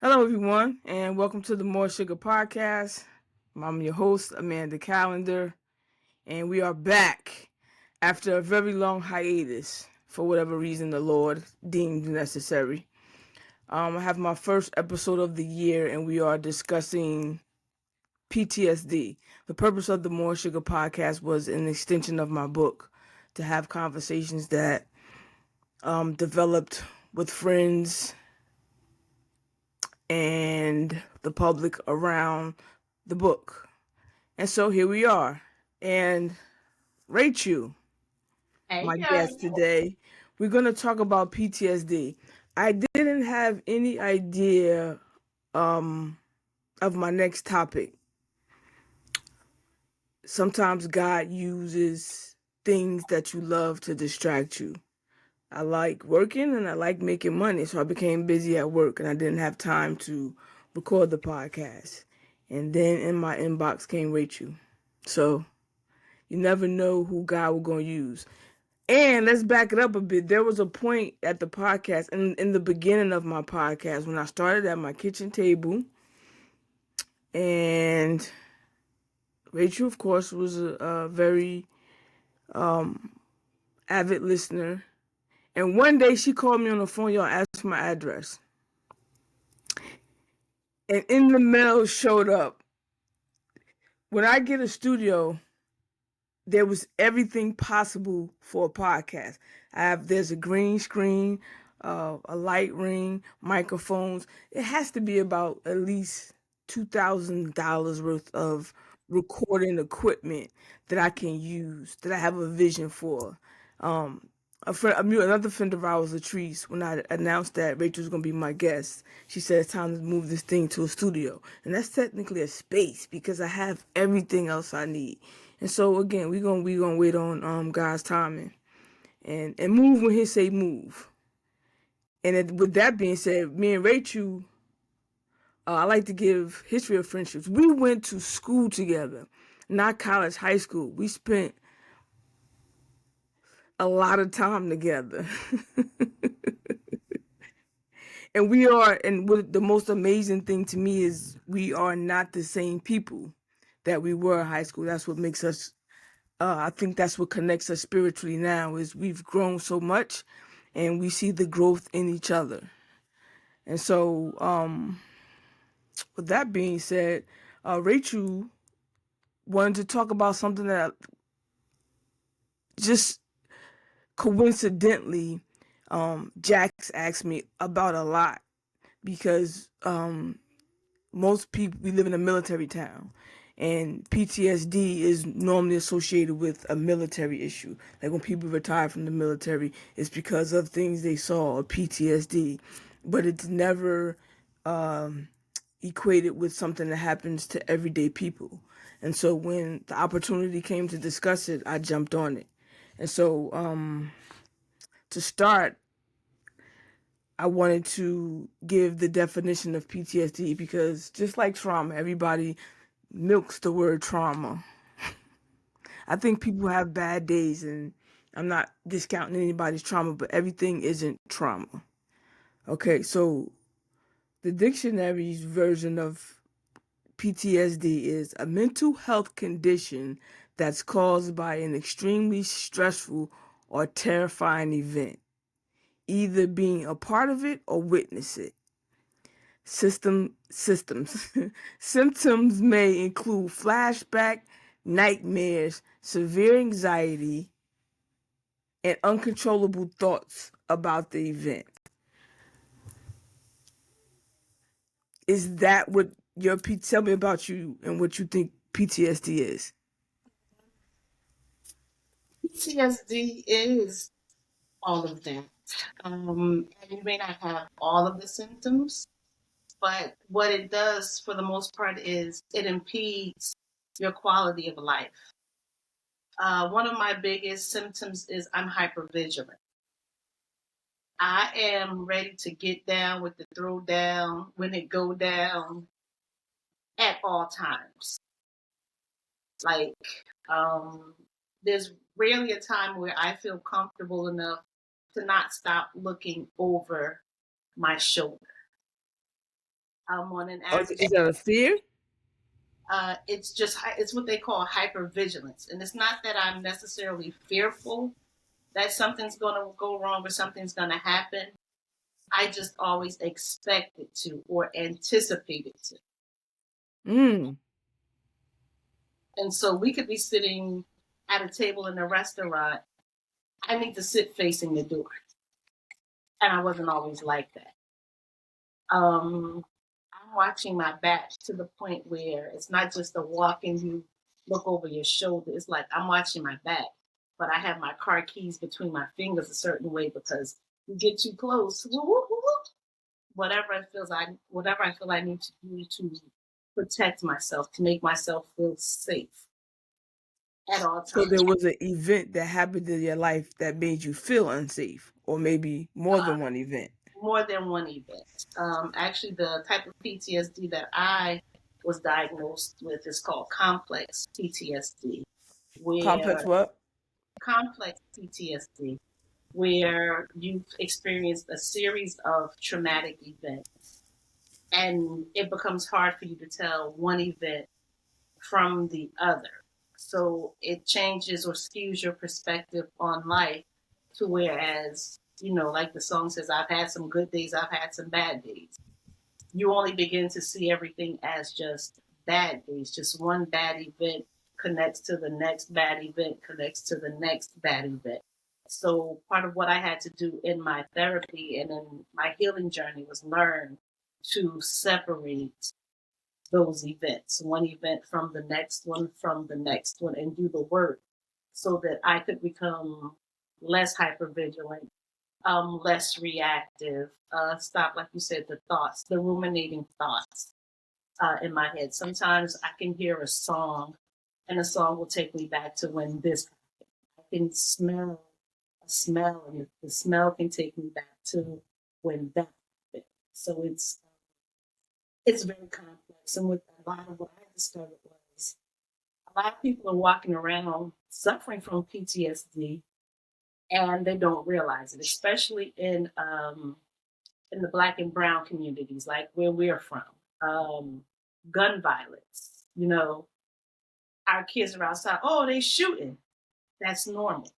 Hello, everyone, and welcome to the More Sugar Podcast. I'm your host, Amanda Callender, and we are back after a very long hiatus for whatever reason the Lord deemed necessary. I have my first episode of the year, and we are discussing PTSD. The purpose of the More Sugar Podcast was an extension of my book to have conversations that developed with friends and the public around the book. And so here we are. And Rachel, Hey, my yo. guest today, we're going to talk about PTSD. I didn't have any idea um, of my next topic. Sometimes God uses things that you love to distract you. I like working and I like making money, so I became busy at work and I didn't have time to record the podcast. And then in my inbox came Rachel. So you never know who God will gonna use. And let's back it up a bit. There was a point at the podcast, in the beginning of my podcast, when I started at my kitchen table, and Rachel, of course, was a very avid listener. And one day she called me on the phone, y'all, asked for my address. And in the mail showed up. When I get a studio, there was everything possible for a podcast. There's a green screen, a light ring, microphones. It has to be about at least $2,000 worth of recording equipment that I can use, that I have a vision for. Um, another friend of ours, Latrice, when I announced that Rachel was going to be my guest, she said it's time to move this thing to a studio. And that's technically a space because I have everything else I need. And so again, we gonna wait on God's timing and move when He say move. And with that being said, me and Rachel, I like to give history of friendships. We went to school together, not college, high school. We spent a lot of time together. And what the most amazing thing to me is we are not the same people that we were in high school. That's what makes us I think that's what connects us spiritually now is we've grown so much and we see the growth in each other. And so, with that being said, Rachel wanted to talk about something that just coincidentally, Jax asked me about a lot because most people, we live in a military town. And PTSD is normally associated with a military issue. Like when people retire from the military, it's because of things they saw or PTSD. But it's never equated with something that happens to everyday people. And so when the opportunity came to discuss it, I jumped on it. And so to start, I wanted to give the definition of PTSD because just like trauma, everybody milks the word trauma. I think people have bad days, and I'm not discounting anybody's trauma, but everything isn't trauma. Okay, so the dictionary's version of PTSD is a mental health condition that's caused by an extremely stressful or terrifying event, either being a part of it or witness it. Systems symptoms may include flashback, nightmares, severe anxiety, and uncontrollable thoughts about the event. Is that what tell me about you and what you think PTSD is? PTSD is all of that. And you may not have all of the symptoms, but what it does for the most part is it impedes your quality of life. One of my biggest symptoms is I'm hypervigilant. I am ready to get down with the throw down when it go down at all times. Like, um, there's rarely a time where I feel comfortable enough to not stop looking over my shoulder. On an Or average, is that a fear? it's just it's what they call hypervigilance, and it's not that I'm necessarily fearful that something's going to go wrong or something's going to happen. I just always expect it to or anticipate it to. Mm. And so we could be sitting at a table in a restaurant. I need to sit facing the door. And I wasn't always like that. I'm watching my back to the point where it's not just a walk and you look over your shoulder. It's like I'm watching my back, but I have my car keys between my fingers a certain way because you get too close. Woo, woo, woo, woo. Whatever I feel I need to do to protect myself, to make myself feel safe at all So times. there was an event that happened in your life that made you feel unsafe, or maybe more Uh, than one event. more than one event. Actually, the type of PTSD that I was diagnosed with is called complex PTSD, Complex where what? complex PTSD, where you've experienced a series of traumatic events, and it becomes hard for you to tell one event from the other. So it changes or skews your perspective on life to whereas, like the song says, I've had some good days, I've had some bad days. You only begin to see everything as just bad days. Just one bad event connects to the next bad event, connects to the next bad event. So part of what I had to do in my therapy and in my healing journey was learn to separate those events, one event from the next one, and do the work so that I could become less hypervigilant, less reactive, stop, like you said, the thoughts, the ruminating thoughts in my head. Sometimes I can hear a song and a song will take me back to when this happened. I can smell a smell and the smell can take me back to when that happened. So it's very complex. And with a lot of what I discovered was a lot of people are walking around suffering from PTSD and they don't realize it, especially in the Black and Brown communities, like where we're from. Gun violence, our kids are outside. Oh, they shooting. That's normal.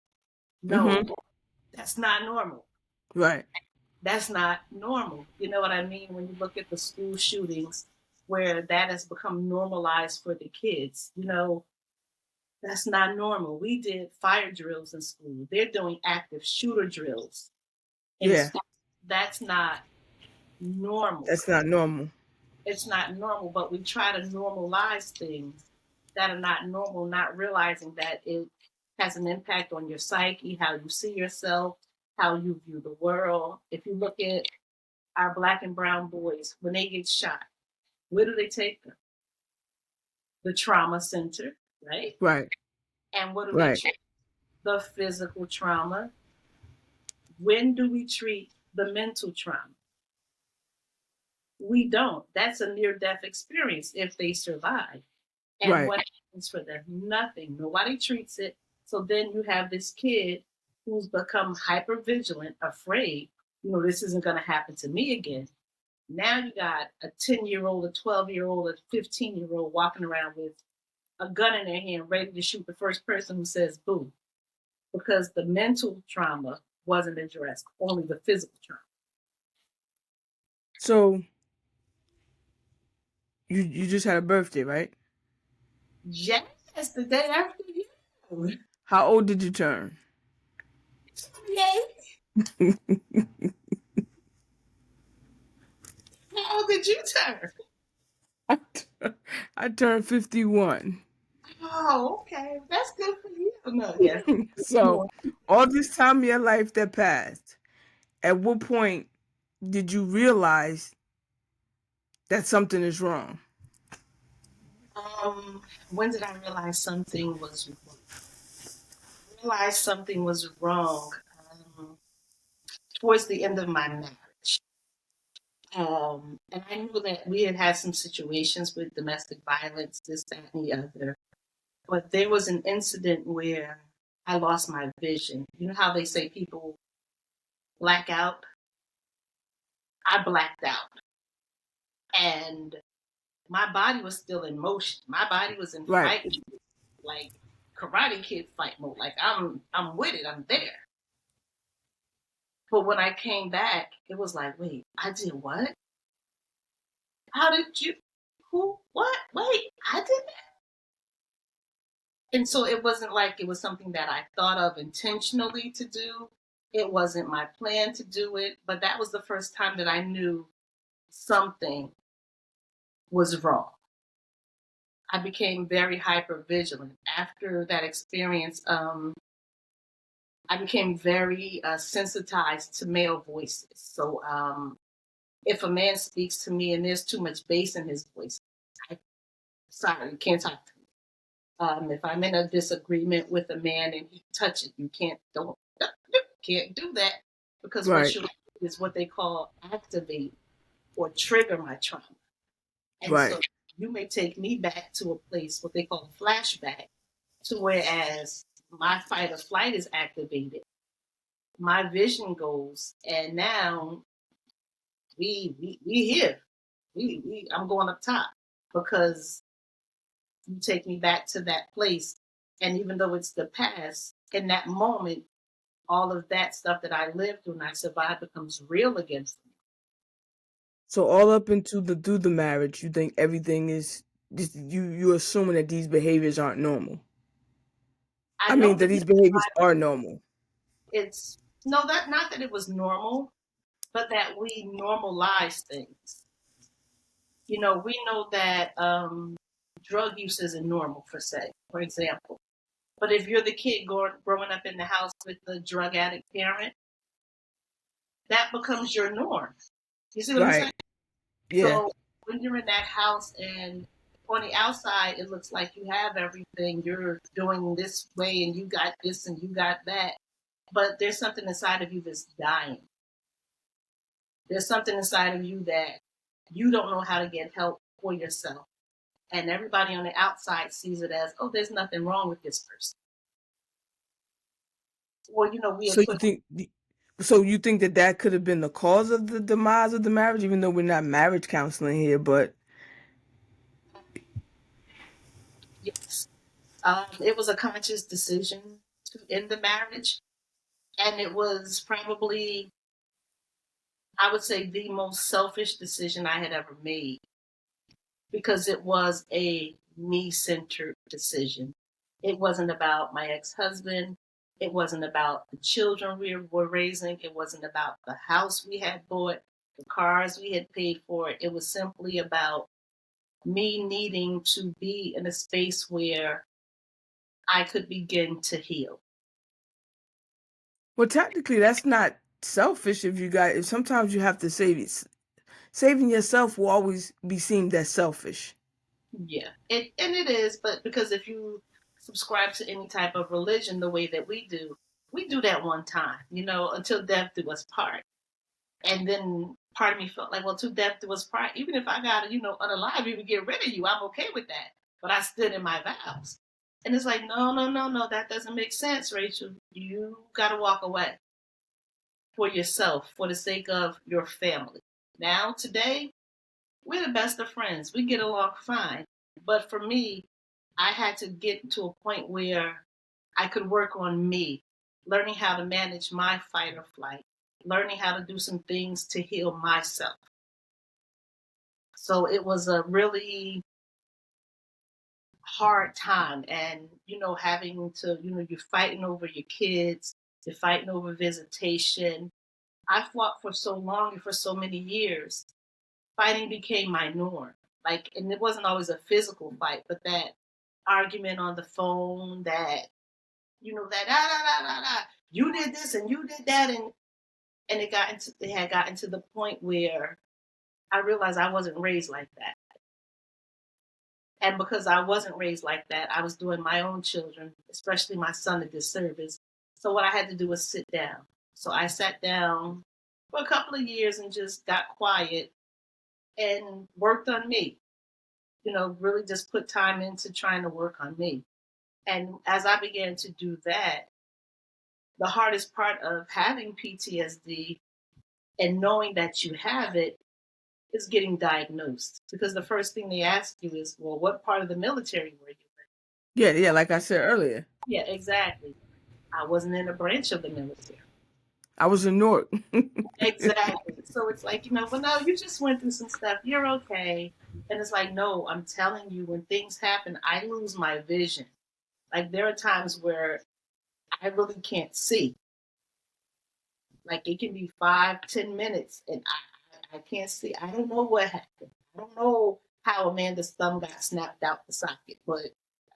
No, Mm-hmm. that's not normal. Right. That's not normal. You know what I mean? When you look at the school shootings where that has become normalized for the kids, that's not normal. We did fire drills in school. They're doing active shooter drills in Yeah. school. That's not normal. That's not normal. It's not normal, but we try to normalize things that are not normal, not realizing that it has an impact on your psyche, how you see yourself, how you view the world. If you look at our Black and brown boys, when they get shot, where do they take them? The trauma center, right? Right. And what do they Right. treat? The physical trauma. When do we treat the mental trauma? We don't. That's a near death experience if they survive. And Right. what happens for them? Nothing. Nobody treats it. So then you have this kid who's become hyper vigilant, afraid, this isn't going to happen to me again. Now you got a 10-year-old, a 12-year-old, a 15-year-old walking around with a gun in their hand, ready to shoot the first person who says boo, because the mental trauma wasn't addressed, only the physical trauma. So you just had a birthday, right? Yes, the day after you. How old did you turn? Yay. How old did you turn? I I turned 51. Oh, okay. That's good for you. No, yes. So More. all this time in your life that passed, at what point did you realize that something is wrong? When did I realize something was wrong? Realize something was wrong towards the end of my marriage. And I knew that we had had some situations with domestic violence, this, that, and the other. But there was an incident where I lost my vision. You know how they say people black out? I blacked out. And my body was still in motion. My body was in Right. fight mode, like Karate Kid fight mode. Like I'm with it. I'm there. But when I came back, it was like, wait, I did what? How did you? Who? What? Wait, I did that. And so it wasn't like it was something that I thought of intentionally to do. It wasn't my plan to do it, but that was the first time that I knew something was wrong. I became very hyper vigilant after that experience. I became very sensitized to male voices. So if a man speaks to me and there's too much bass in his voice, I sorry, you can't talk to me. If I'm in a disagreement with a man and he touches, you can't do that because what Right. you do is what they call activate or trigger my trauma. And so Right. you may take me back to a place, what they call a flashback, to whereas my fight or flight is activated, my vision goes, and now we here. We I'm going up top because you take me back to that place. And even though it's the past, in that moment, all of that stuff that I lived through and I survived becomes real again for me. So all up into the through the marriage, you think everything is just you assuming that these behaviors aren't normal. I I mean know that that these behaviors are normal. it's no that not that it was normal, but that we normalize things. We know that drug use isn't normal for example. But if you're the kid growing up in the house with the drug addict parent, that becomes your norm. You see what I'm saying? Right. Yeah. So when you're in that house and on the outside, it looks like you have everything. You're doing this way and you got this and you got that. But there's something inside of you that's dying. There's something inside of you that you don't know how to get help for yourself. And everybody on the outside sees it as, oh, there's nothing wrong with this person. Or, we So have you put, think you think that that could have been the cause of the demise of the marriage, even though we're not marriage counseling here, but yes, it was a conscious decision to end the marriage. And it was probably, I would say, the most selfish decision I had ever made because it was a me centered decision. It wasn't about my ex husband. It wasn't about the children we were raising. It wasn't about the house we had bought, the cars we had paid for. It was simply about me needing to be in a space where I could begin to heal. well, technically that's not selfish. If sometimes you have to save it. Saving yourself will always be seen as selfish. Yeah, it is, but because if you subscribe to any type of religion the way that we do that one time, until death do us part. And then part of me felt like, well, to death do us part. Even if I got to, unalive you to get rid of you, I'm okay with that. But I stood in my vows, and it's like, no, no, no, no, that doesn't make sense, Rachel. You got to walk away for yourself, for the sake of your family. Now, today, we're the best of friends. We get along fine. But for me, I had to get to a point where I could work on me, learning how to manage my fight or flight, learning how to do some things to heal myself. So it was a really hard time. And, having to, you're fighting over your kids, you're fighting over visitation. I fought for so long and for so many years. Fighting became my norm. Like, and it wasn't always a physical fight, but that argument on the phone, that that you did this and you did that, and it had gotten to the point where I realized I wasn't raised like that. And because I wasn't raised like that, I was doing my own children, especially my son, a disservice. So what I had to do was sit down. So I sat down for a couple of years and just got quiet and worked on me. Really just put time into trying to work on me. And as I began to do that, the hardest part of having PTSD and knowing that you have it is getting diagnosed. Because the first thing they ask you is, well, what part of the military were you Yeah, yeah, like I said earlier. in? Yeah, exactly. I wasn't in a branch of the military. I was in Newark. Exactly. So it's like, well, no, you just went through some stuff. You're okay. And it's like, no, I'm telling you, when things happen, I lose my vision. Like, there are times where I really can't see. Like, it can be 5, 10 minutes, and I can't see. I don't know what happened. I don't know how Amanda's thumb got snapped out the socket, but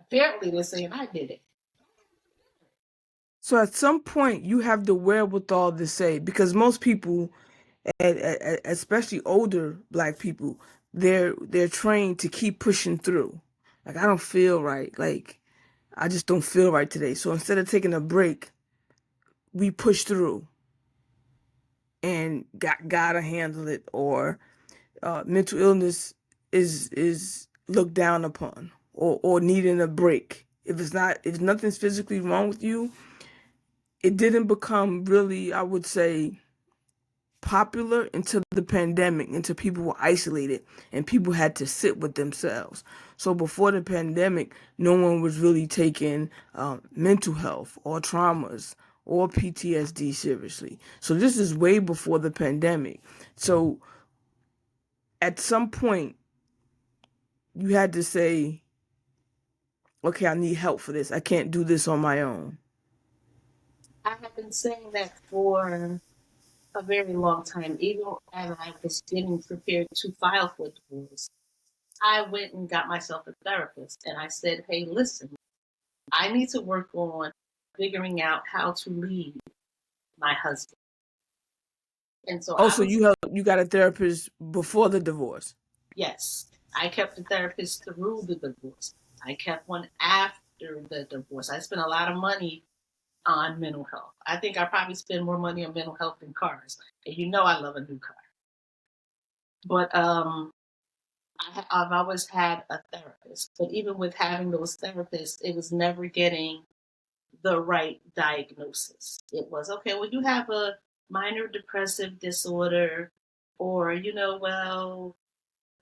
apparently they're saying I did it. So at some point, you have the wherewithal to say, because most people, especially older black people, they're trained to keep pushing through. Like, I don't feel right. Like, I just don't feel right today. So instead of taking a break, we push through and gotta handle it. Or mental illness is looked down upon, or needing a break. If nothing's physically wrong with you, it didn't become really, I would say, popular until the pandemic, until people were isolated and people had to sit with themselves. So before the pandemic, no one was really taking mental health or traumas or PTSD seriously. So this is way before the pandemic. So at some point, you had to say, okay, I need help for this. I can't do this on my own. I have been saying that for a very long time, even as I was getting prepared to file for divorce. I went and got myself a therapist, and I said, hey, listen, I need to work on figuring out how to leave my husband. And so Oh, I so was, you got a therapist before the divorce. yes, I kept a therapist through the divorce. I kept one after the divorce. I spent a lot of money on mental health. I think I probably spend more money on mental health than cars. And I love a new car. But I've always had a therapist. But even with having those therapists, it was never getting the right diagnosis. It was, okay, well, you have a minor depressive disorder, or, well,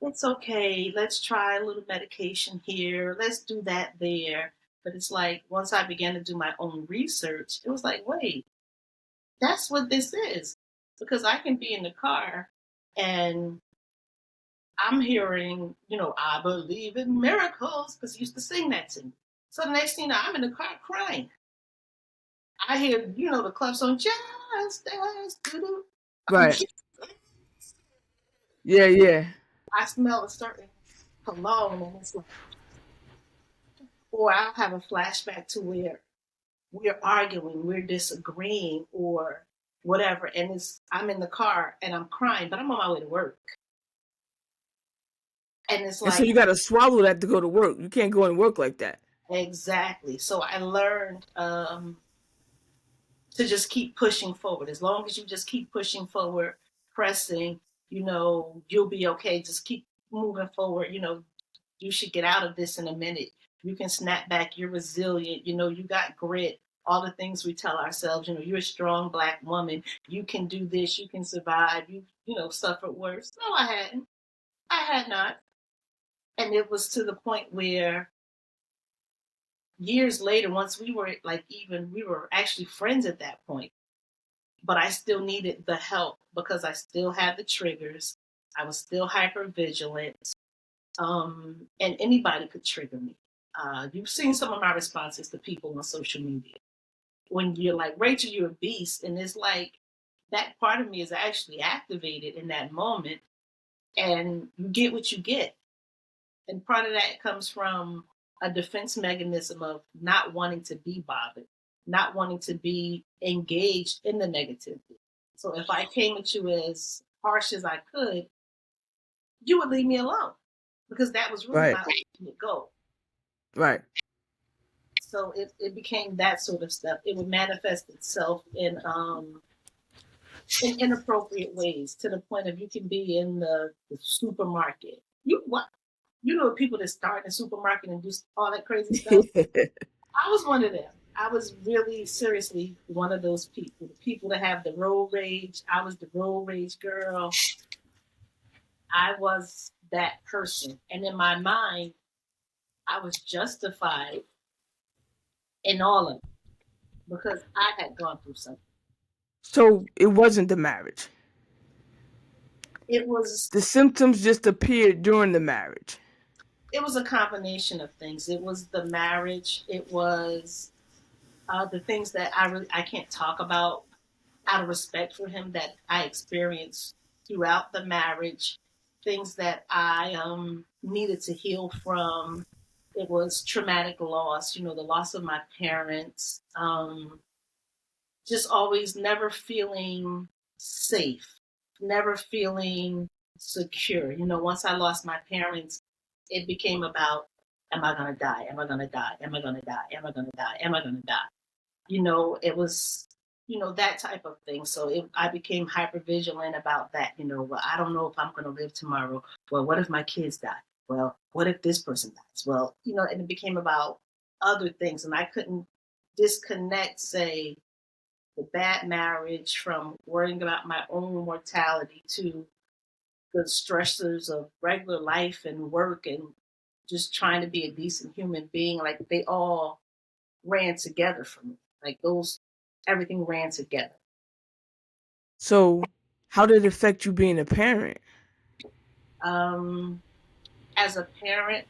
it's okay. Let's try a little medication here. Let's do that there. But it's like, once I began to do my own research, it was like, wait, that's what this is. Because I can be in the car and I'm hearing, I believe in miracles, because he used to sing that to me. So the next thing you know, I'm in the car crying. I hear, the club song, just dance, doo-doo. Right. Yeah, yeah. I smell a certain cologne, and it's like, or I'll have a flashback to where we're arguing, we're disagreeing, or whatever, and I'm in the car and I'm crying, but I'm on my way to work, and it's And so like, you got to swallow that to go to work. You can't go and work like that. exactly. So I learned to just keep pushing forward. As long as you just keep pushing forward, pressing, you'll be okay. Just keep moving forward. You should get out of this in a minute. You can snap back. You're resilient. You got grit. All the things we tell ourselves. You're a strong Black woman. You can do this. You can survive. Suffered worse. No, I hadn't. I had not. And it was to the point where years later, once we were we were actually friends at that point, but I still needed the help because I still had the triggers. I was still hyper vigilant. And anybody could trigger me. You've seen some of my responses to people on social media. When you're like, Rachel, you're a beast. And it's like, that part of me is actually activated in that moment. And you get what you get. And part of that comes from a defense mechanism of not wanting to be bothered, not wanting to be engaged in the negativity. So if I came at you as harsh as I could, you would leave me alone, because that was really Right. my ultimate goal. Right. So it became that sort of stuff. It would manifest itself in inappropriate ways, to the point of, you can be in the supermarket. People that start in the supermarket and do all that crazy stuff. I was one of them. I was really seriously one of those people. The people that have the road rage. I was the road rage girl. I was that person. And in my mind, I was justified in all of it because I had gone through something. So it wasn't the marriage. It was The symptoms just appeared during the marriage. it was a combination of things. It was the marriage. It was the things that I can't talk about out of respect for him that I experienced throughout the marriage. Things that I needed to heal from. It was traumatic loss. The loss of my parents. Just always never feeling safe, never feeling secure. Once I lost my parents, it became about, am I going to die? Am I going to die? Am I going to die? Am I going to die? Am I going to die? It was, that type of thing. So I became hyper vigilant about that. Well, I don't know if I'm going to live tomorrow. Well, what if my kids die? Well, what if this person dies? Well, and it became about other things. And I couldn't disconnect, say, the bad marriage from worrying about my own mortality to the stressors of regular life and work and just trying to be a decent human being. Like they all ran together for me. Like everything ran together. So how did it affect you being a parent? Um, as a parent,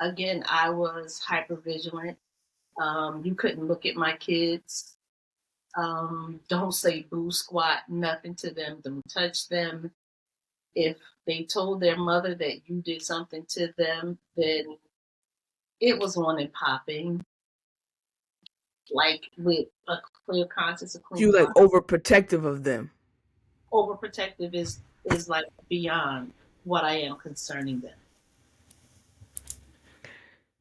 again, I was hyper vigilant. You couldn't look at my kids. Don't say boo squat, nothing to them. Don't touch them. If they told their mother that you did something to them, then it was on and popping, like with a clear conscience, a clean You like conscience. overprotective of them. Overprotective is like beyond what I am concerning them.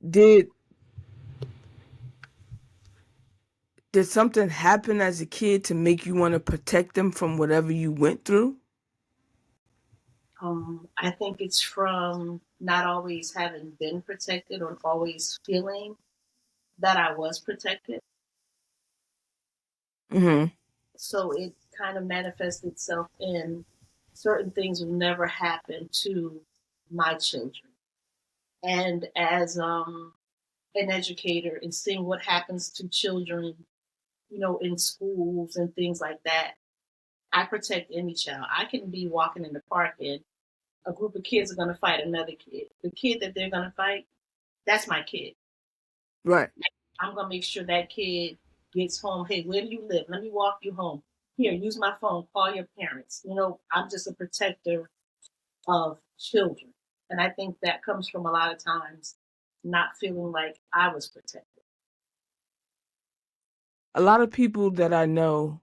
Did did something happen as a kid to make you want to protect them from whatever you went through? I think it's from not always having been protected or always feeling that I was protected. Mm-hmm. So it kind of manifests itself in certain things will never happen to my children. And as an educator and seeing what happens to children, in schools and things like that, I protect any child. I can be walking in the park and a group of kids are going to fight another kid. The kid that they're going to fight, that's my kid. Right. I'm going to make sure that kid gets home. Hey, where do you live? Let me walk you home. Here, use my phone. Call your parents. I'm just a protector of children. And I think that comes from a lot of times not feeling like I was protected. A lot of people that I know,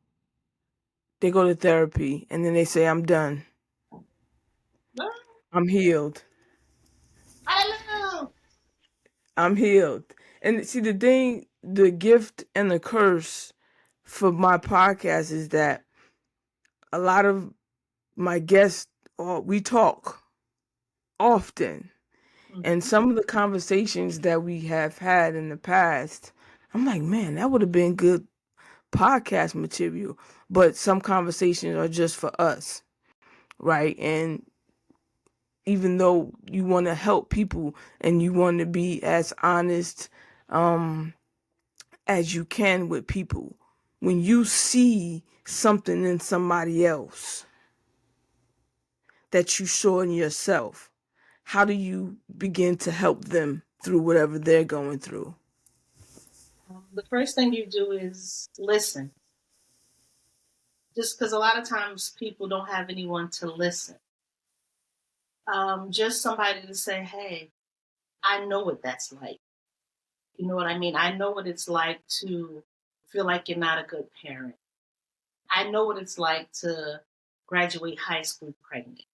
they go to therapy and then they say, I'm done. No, I'm healed. I don't know. I'm healed. And see, the thing, the gift and the curse for my podcast is that a lot of my guests, we talk often. And Mm-hmm. some of the conversations that we have had in the past, I'm like, man, that would have been good podcast material. But some conversations are just for us, right? And even though you want to help people and you want to be as honest um, as you can with people, when you see something in somebody else that you saw in yourself, how do you begin to help them through whatever they're going through? The first thing you do is listen. Just because a lot of times people don't have anyone to listen. Just somebody to say, hey, I know what that's like. You know what I mean? I know what it's like to feel like you're not a good parent. I know what it's like to graduate high school pregnant,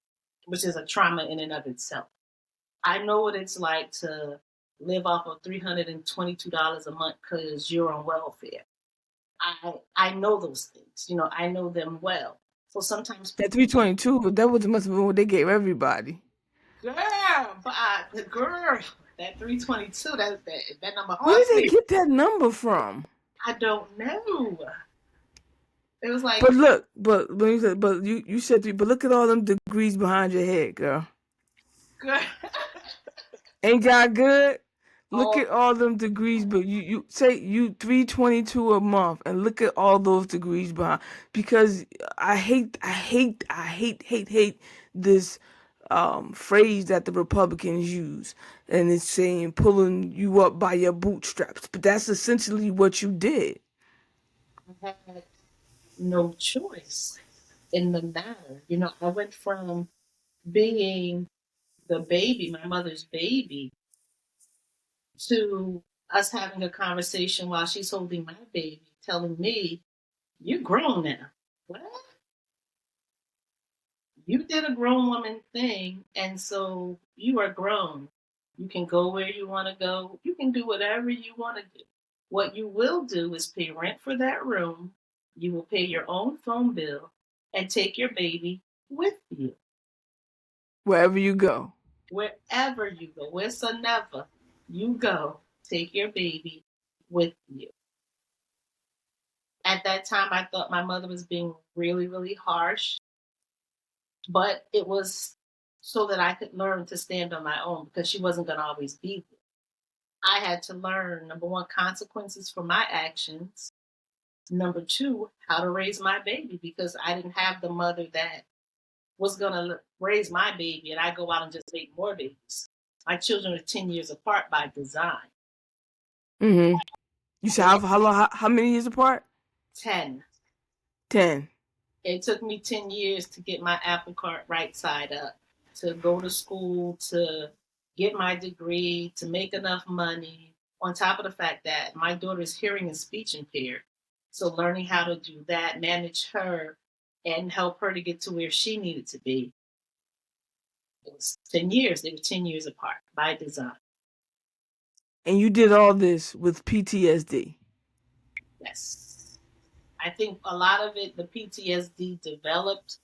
which is a trauma in and of itself. I know what it's like to live off of $322 a month because you're on welfare. I know those things. I know them well. So sometimes That people, 322, that was must have been what they gave everybody. girl, but the girl, that 322, that number Where did haunts they me. get that number from? I don't know. It was like, But look, you said, but look at all them degrees behind your head, girl. girl, Ain't God good? Look all at all them degrees, but you say you 322 a month, and look at all those degrees behind. Because I hate this phrase that the Republicans use, and it's saying pulling you up by your bootstraps. But that's essentially what you did. I had no choice in the matter. I went from being the baby, my mother's baby, to us having a conversation while she's holding my baby, telling me, "You're grown now." What? You did a grown woman thing, and so you are grown. You can go where you want to go. You can do whatever you want to do. What you will do is pay rent for that room. You will pay your own phone bill and take your baby with you Wherever you go. wherever you go, wheresoever you go. Take your baby with you. At that time, I thought my mother was being really, really harsh, but it was so that I could learn to stand on my own because she wasn't going to always be there. I had to learn, number one, consequences for my actions. Number two, how to raise my baby because I didn't have the mother that was going to raise my baby and I go out and just make more babies. My children are 10 years apart by design. Mm-hmm. You said They are how many years apart? 10. 10. It took me 10 years to get my apple cart right side up, to go to school, to get my degree, to make enough money. On top of the fact that my daughter's hearing and speech impaired. So learning how to do that, manage her, and help her to get to where she needed to be. It was 10 years. They were 10 years apart by design. And you did all this with PTSD. Yes. I think a lot of it, the PTSD developed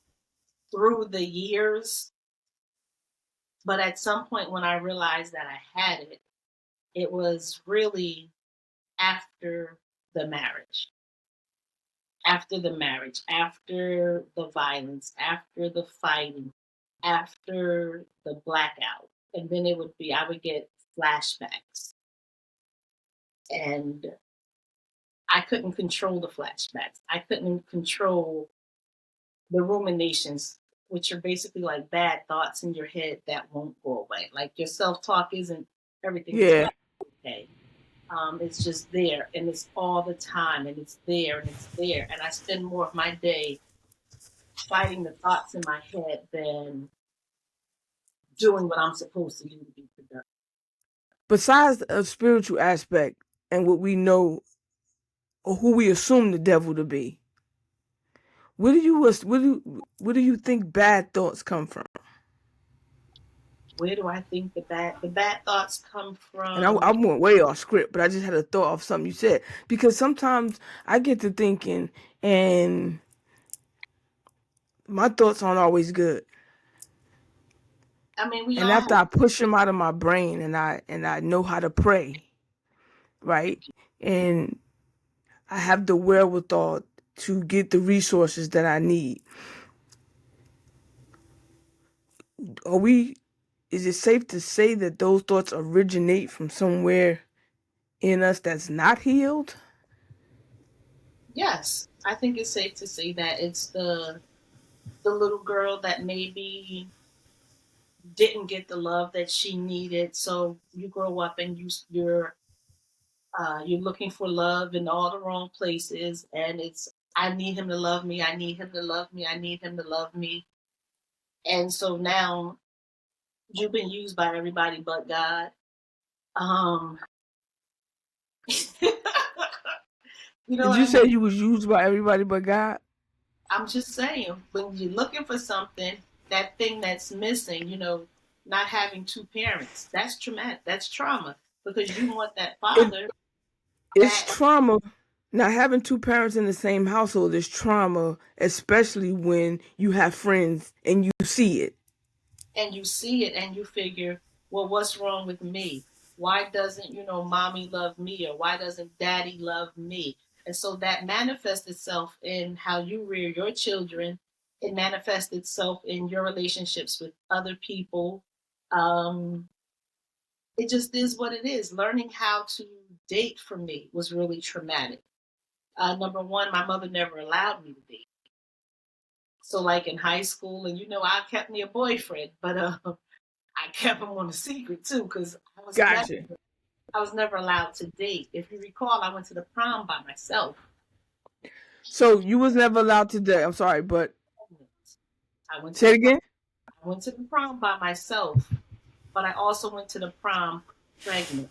through the years. But at some point when I realized that I had it, it was really after the marriage. After the marriage, after the violence, after the fighting, after the blackout. And then I would get flashbacks. And I couldn't control the flashbacks. I couldn't control the ruminations, which are basically like bad thoughts in your head that won't go away. Like your self talk isn't everything is Yeah. going to be okay. It's just there and it's all the time and it's there and it's there. And I spend more of my day fighting the thoughts in my head than doing what I'm supposed to do to be productive. Besides a spiritual aspect and what we know or who we assume the devil to be, where do you think bad thoughts come from? Where do I think the bad thoughts come And I from? went way off script, but I just had a thought of something you said because sometimes I get to thinking and my thoughts aren't always good. I mean, we And all after have I push them out of my brain and I know how to pray, right? And I have the wherewithal to get the resources that I need. Are we is it safe to say that those thoughts originate from somewhere in us that's not healed? yes. I think it's safe to say that it's the little girl that maybe didn't get the love that she needed. So you grow up and you're looking for love in all the wrong places, and it's I need him to love me. I need him to love me. I need him to love me. And so now you've been used by everybody but God. Um, you know Did what you I mean? say you was used by everybody but God? I'm just saying, when you're looking for something, that thing that's missing, not having two parents, that's traumatic. That's trauma because you want that It father it's that, trauma. Now having two parents in the same household is trauma, especially when you have friends and you see it. and you see it and you figure, well, what's wrong with me? Why doesn't, mommy love me or why doesn't daddy love me? And so that manifests itself in how you rear your children. It manifests itself in your relationships with other people. Um, it just is what it is. Learning how to date for me was really traumatic. Number one, my mother never allowed me to date. So, like in high school, and I kept me a boyfriend, but I kept him on a secret too, because Gotcha. I was never allowed to date. If you recall, I went to the prom by myself. So you was never allowed to date. I'm sorry, but I went to say the it prom. again. I went to the prom by myself, but I also went to the prom pregnant.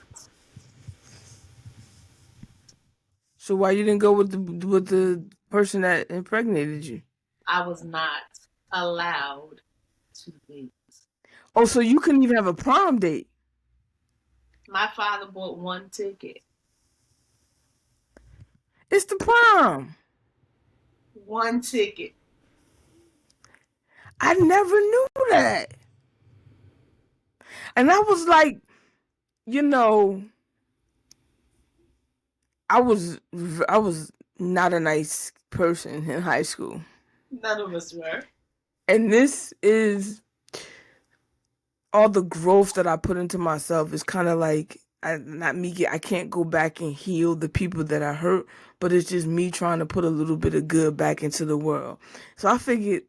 So why you didn't go with the person that impregnated you? I was not allowed to date. Oh, so you couldn't even have a prom date. My father bought one ticket. It's the prom. One ticket. I never knew that. And I was like, you know, I was I was not a nice person in high school. None of us were. And this is all the growth that I put into myself is kind of like I can't go back and heal the people that I hurt, but it's just me trying to put a little bit of good back into the world. So I figured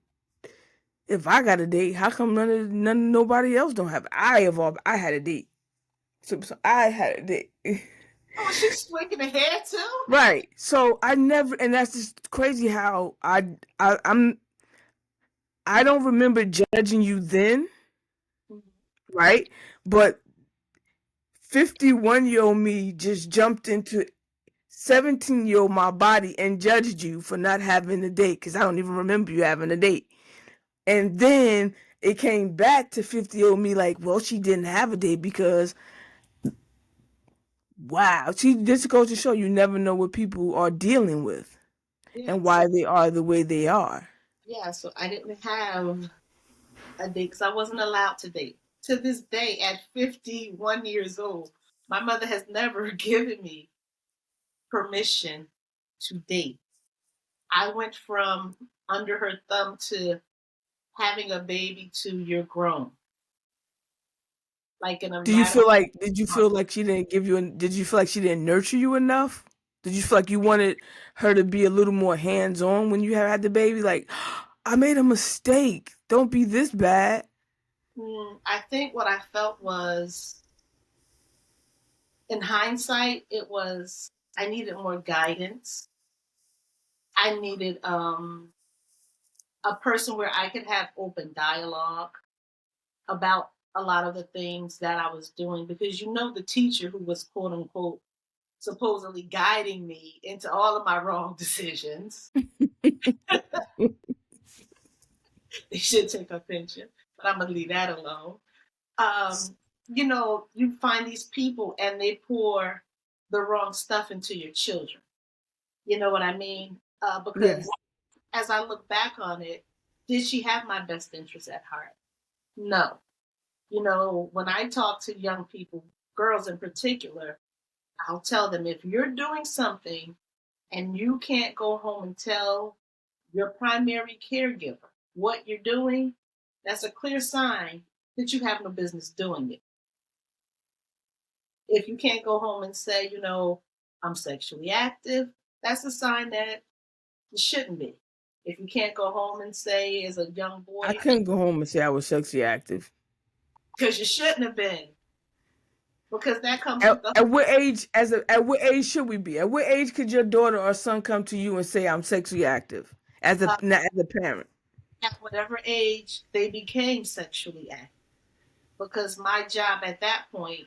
if I got a date, how come nobody else don't have? I had a date. So I had a date. Oh, she's swinging the hair too. Right. So I never, and that's just crazy how I don't remember judging you then, right? But 51-year-old me just jumped into 17-year-old my body and judged you for not having a date because I don't even remember you having a date. And then it came back to 50-year-old me like, well, she didn't have a date because, wow. See, this goes to show you never know what people are dealing with Yeah. and why they are the way they are. Yeah. So I didn't have a date because I wasn't allowed to date. To this day, at 51 years old, my mother has never given me permission to date. I went from under her thumb to having a baby to you're grown, like in a Do you matter feel like, did you of months. feel like she didn't give you, did you feel like she didn't nurture you enough? Did you feel like you wanted her to be a little more hands on when you had the baby? Like, I made a mistake. Don't be this bad. I think what I felt was, in hindsight, it was I needed more guidance. I needed a person where I could have open dialogue about a lot of the things that I was doing, because the teacher who was quote unquote supposedly guiding me into all of my wrong decisions. They should take a pension, but I'm gonna leave that alone. You find these people and they pour the wrong stuff into your children. You know what I mean? Yeah. Because as I look back on it, did she have my best interest at heart? No. When I talk to young people, girls in particular, I'll tell them, if you're doing something and you can't go home and tell your primary caregiver what you're doing, that's a clear sign that you have no business doing it. If you can't go home and say, I'm sexually active, that's a sign that it shouldn't be. If you can't go home and say, as a young I boy, couldn't go home and say I was sexually active. because you shouldn't have been, because that comes with At, the at what age, at what age should we be? At what age could your daughter or son come to you and say I'm sexually active uh, as a parent? at whatever age they became sexually active. Because my job at that point,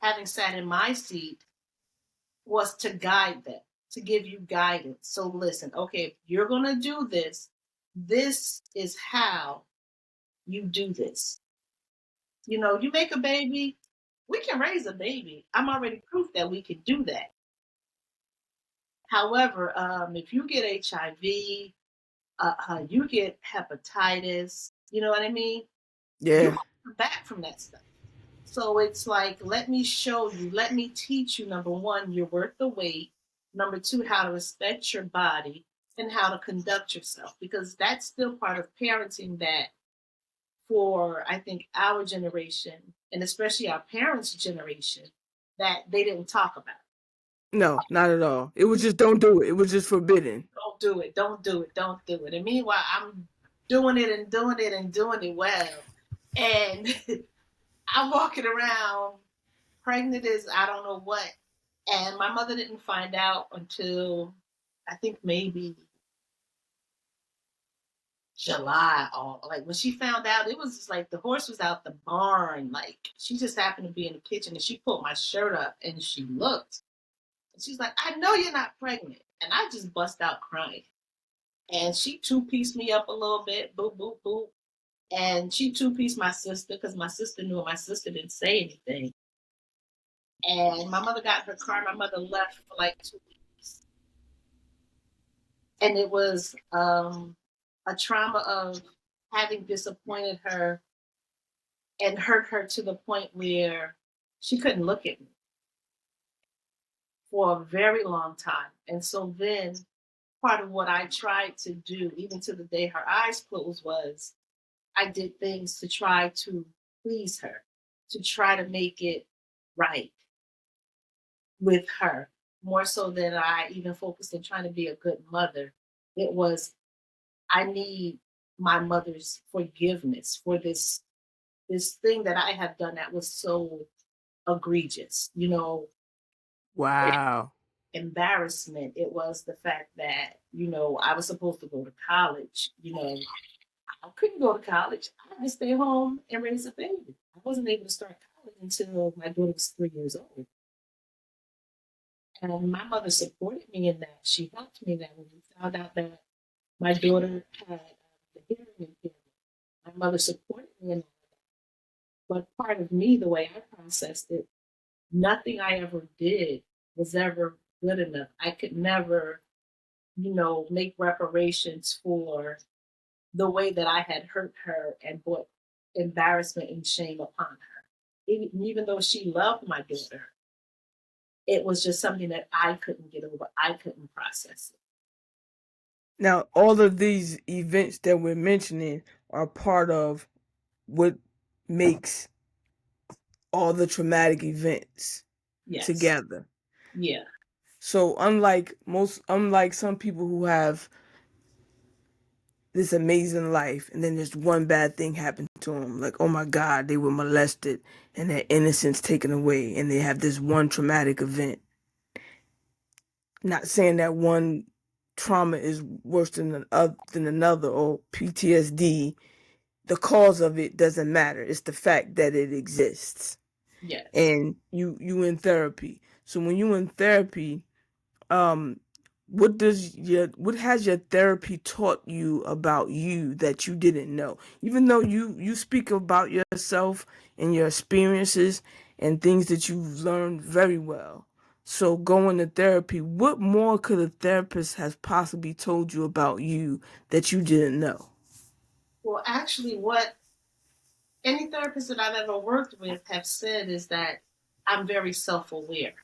having sat in my seat, was to guide them, to give you guidance. So listen, okay, if you're going to do this, this is how you do this. You make a baby, we can raise a baby. I'm already proof that we can do that. However, if you get HIV, you get hepatitis, you know what I mean? You Yeah. come back from that stuff. So it's like, let me show you, let me teach you, number one, you're worth the wait. Number two, how to respect your body and how to conduct yourself, because that's still part of parenting that for, I think, our generation, and especially our parents' generation, that they didn't talk about. No, not at all. It was just don't do it. It was just forbidden. Don't do it, don't do it, don't do it. And meanwhile, I'm doing it and doing it and doing it well. And I'm walking around pregnant as I don't know what. And my mother didn't find out until I think maybe July, or like when she found out, it was just like the horse was out the barn. Like she just happened to be in the kitchen and she pulled my shirt up and she looked and she's like, "I know you're not pregnant." And I just bust out crying. And she two-pieced me up a little bit, boop, boop, boop. And she two-pieced my sister because my sister knew and my sister didn't say anything. And my mother got in her car. My mother left for like 2 weeks. And it was a trauma of having disappointed her and hurt her to the point where she couldn't look at me for a very long time. And so then part of what I tried to do, even to the day her eyes closed, was I did things to try to please her, to try to make it right with her, more so than I even focused on trying to be a good mother. It was, I need my mother's forgiveness for this thing that I have done that was so egregious. Wow. Embarrassment. It was the fact that, I was supposed to go to college. I couldn't go to college. I had to stay home and raise a baby. I wasn't able to start college until my daughter was 3 years old. And my mother supported me in that. She helped me that when we found out that my daughter had the hearing impairment. My mother supported me in that. But part of me, the way I processed it, nothing I ever did was ever good enough. I could never, make reparations for the way that I had hurt her and brought embarrassment and shame upon her. Even though she loved my daughter, it was just something that I couldn't get over. I couldn't process it. Now, all of these events that we're mentioning are part of what makes all the traumatic events Yes. together. Yeah. So unlike some people who have this amazing life and then just one bad thing happened to them, like, oh my God, they were molested and their innocence taken away and they have this one traumatic event. Not saying that one trauma is worse than another, or PTSD. The cause of it doesn't matter. It's the fact that it exists. Yes. And you in therapy. So when you in therapy, um what has your therapy taught you about you that you didn't know? Even though you speak about yourself and your experiences and things that you've learned very well. So going to therapy, what more could a therapist have possibly told you about you that you didn't know? Well, actually, what any therapist that I've ever worked with have said is that I'm very self-aware.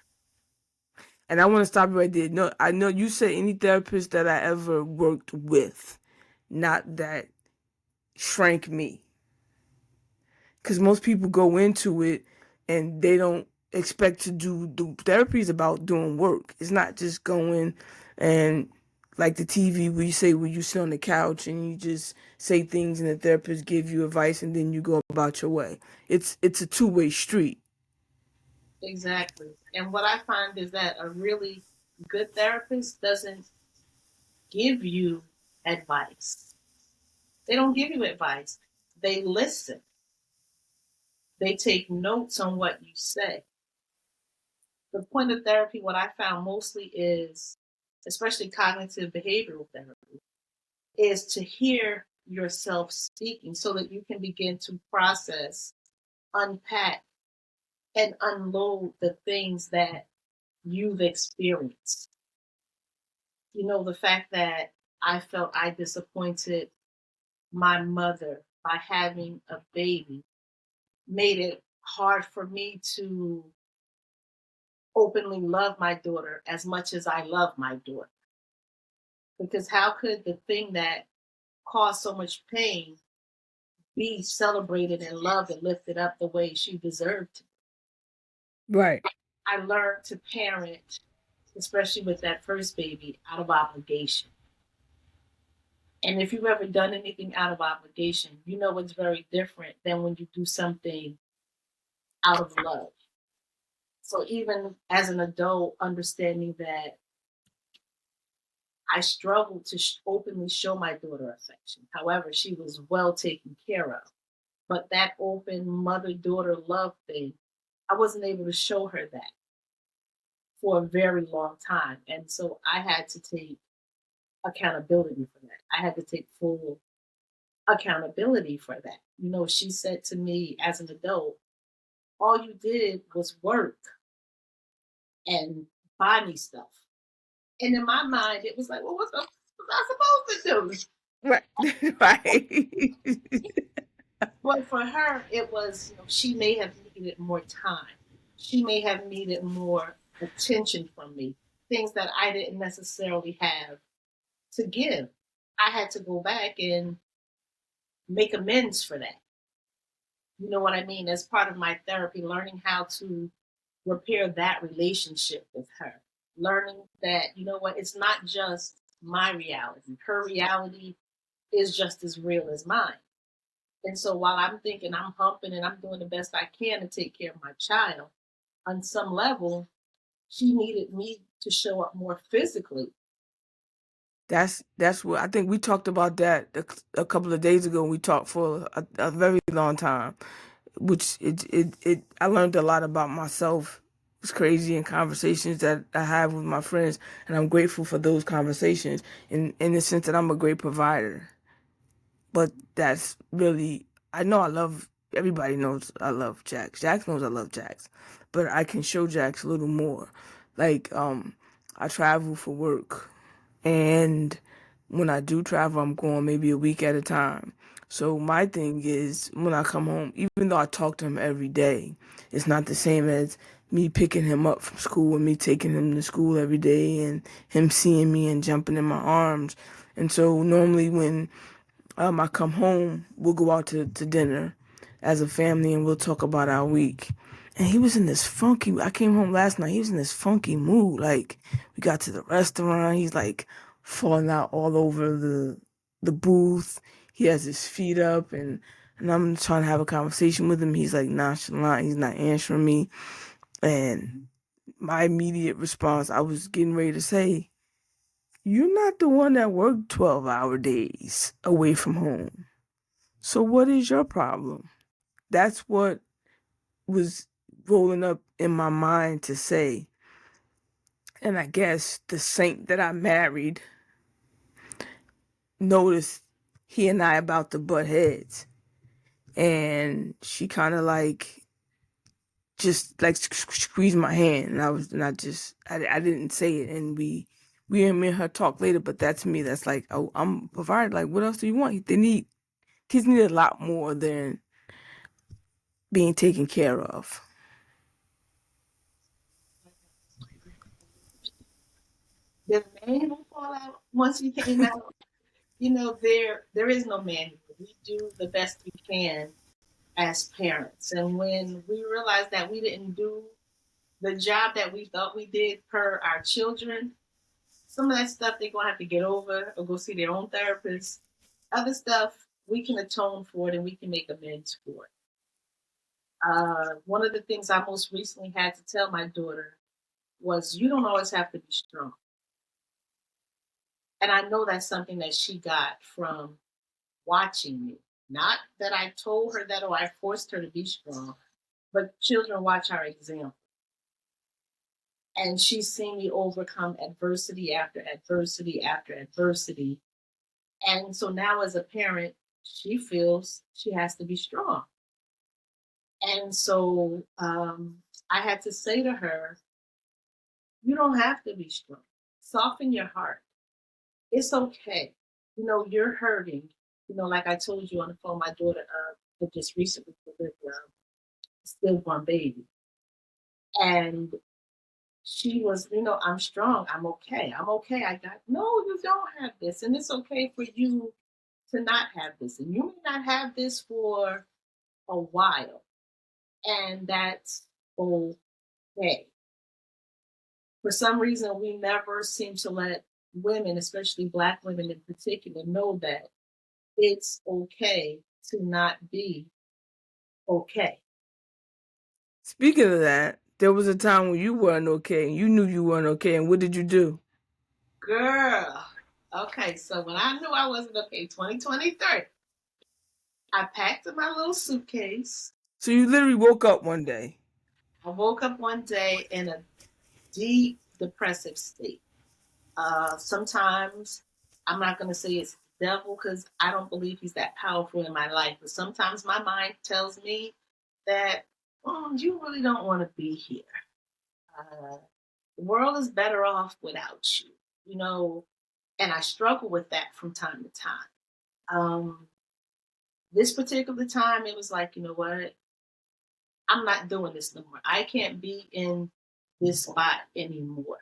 And I want to stop you right there. No, I know you said any therapist that I ever worked with, not that shrank me. Because most people go into it and they don't expect to do therapy is about doing work. It's not just going and like the TV where you sit on the couch and you just say things and the therapist give you advice and then you go about your way. It's a two-way street. Exactly. And what I find is that a really good therapist doesn't give you advice. They don't give you advice. They listen. They take notes on what you say. The point of therapy, what I found mostly is, especially cognitive behavioral therapy, is to hear yourself speaking so that you can begin to process, unpack, and unload the things that you've experienced. The fact that I felt I disappointed my mother by having a baby made it hard for me to openly love my daughter as much as I love my daughter. Because how could the thing that caused so much pain be celebrated and loved and lifted up the way she deserved to? Right. I learned to parent, especially with that first baby, out of obligation. And if you've ever done anything out of obligation, you know it's very different than when you do something out of love. So even as an adult, understanding that I struggled to openly show my daughter affection. However, she was well taken care of. But that open mother daughter love thing, I wasn't able to show her that for a very long time. And so I had to take accountability for that. I had to take full accountability for that. You know, she said to me as an adult, all you did was work and buy me stuff. And in my mind, it was like, well, what was I supposed to do? Right. Right. But for her, it was, you know, she may have needed more time. She may have needed more attention from me, things that I didn't necessarily have to give. I had to go back and make amends for that. You know what I mean? As part of my therapy, learning how to repair that relationship with her, learning that, you know what, it's not just my reality. Her reality is just as real as mine. And so while I'm thinking I'm humping and I'm doing the best I can to take care of my child, on some level, she needed me to show up more physically. That's what I think we talked about that a couple of days ago. We talked for a very long time, which I learned a lot about myself. It's crazy in conversations that I have with my friends, and I'm grateful for those conversations in the sense that I'm a great provider. But that's really, I know I love, everybody knows I love Jax. Jax knows I love Jax, but I can show Jax a little more. Like, I travel for work, and when I do travel, I'm going maybe a week at a time. So my thing is, when I come home, even though I talk to him every day, it's not the same as me picking him up from school and me taking him to school every day and him seeing me and jumping in my arms. And so normally when I come home, we'll go out to dinner as a family and we'll talk about our week. And he was in this funky, I came home last night, he was in this funky mood. Like, we got to the restaurant, he's like falling out all over the booth. He has his feet up and I'm trying to have a conversation with him. He's like nonchalant, he's not answering me. And my immediate response, I was getting ready to say, you're not the one that worked 12-hour days away from home. So what is your problem? That's what was rolling up in my mind to say. And I guess the saint that I married noticed he and I about to butt heads. And she kind of like just like squeezed my hand. And I didn't say it. And we and me and her talk later, but that's me. That's like, oh, I'm provided. Like, what else do you want? Kids need a lot more than being taken care of. Did the manual fall out once we came out? You know, there is no manual. We do the best we can as parents. And when we realized that we didn't do the job that we thought we did per our children, some of that stuff they're gonna have to get over or go see their own therapist. Other stuff we can atone for it and we can make amends for it. One of the things I most recently had to tell my daughter was, you don't always have to be strong. And I know that's something that she got from watching me. Not that I told her that or I forced her to be strong, but children watch our example. And she's seen me overcome adversity after adversity after adversity. And so now, as a parent, she feels she has to be strong. And so I had to say to her, you don't have to be strong. Soften your heart. It's okay. You know, you're hurting. You know, like I told you on the phone, my daughter just recently delivered a stillborn baby. And she was, I'm strong. I'm okay. I'm okay. I got, no, you don't have this. And it's okay for you to not have this. And you may not have this for a while. And that's okay. For some reason, we never seem to let women, especially Black women in particular, know that it's okay to not be okay. Speaking of that, there was a time when you weren't okay and you knew you weren't okay. And what did you do? Girl. Okay, so when I knew I wasn't okay, 2023, I packed in my little suitcase. So you literally woke up one day. I woke up one day in a deep depressive state. Sometimes I'm not going to say it's the devil because I don't believe he's that powerful in my life. But sometimes my mind tells me that you really don't want to be here. Uh, the world is better off without you, you know. And I struggle with that from time to time. Um, this particular time, it was like, you know what? I'm not doing this no more. I can't be in this spot anymore.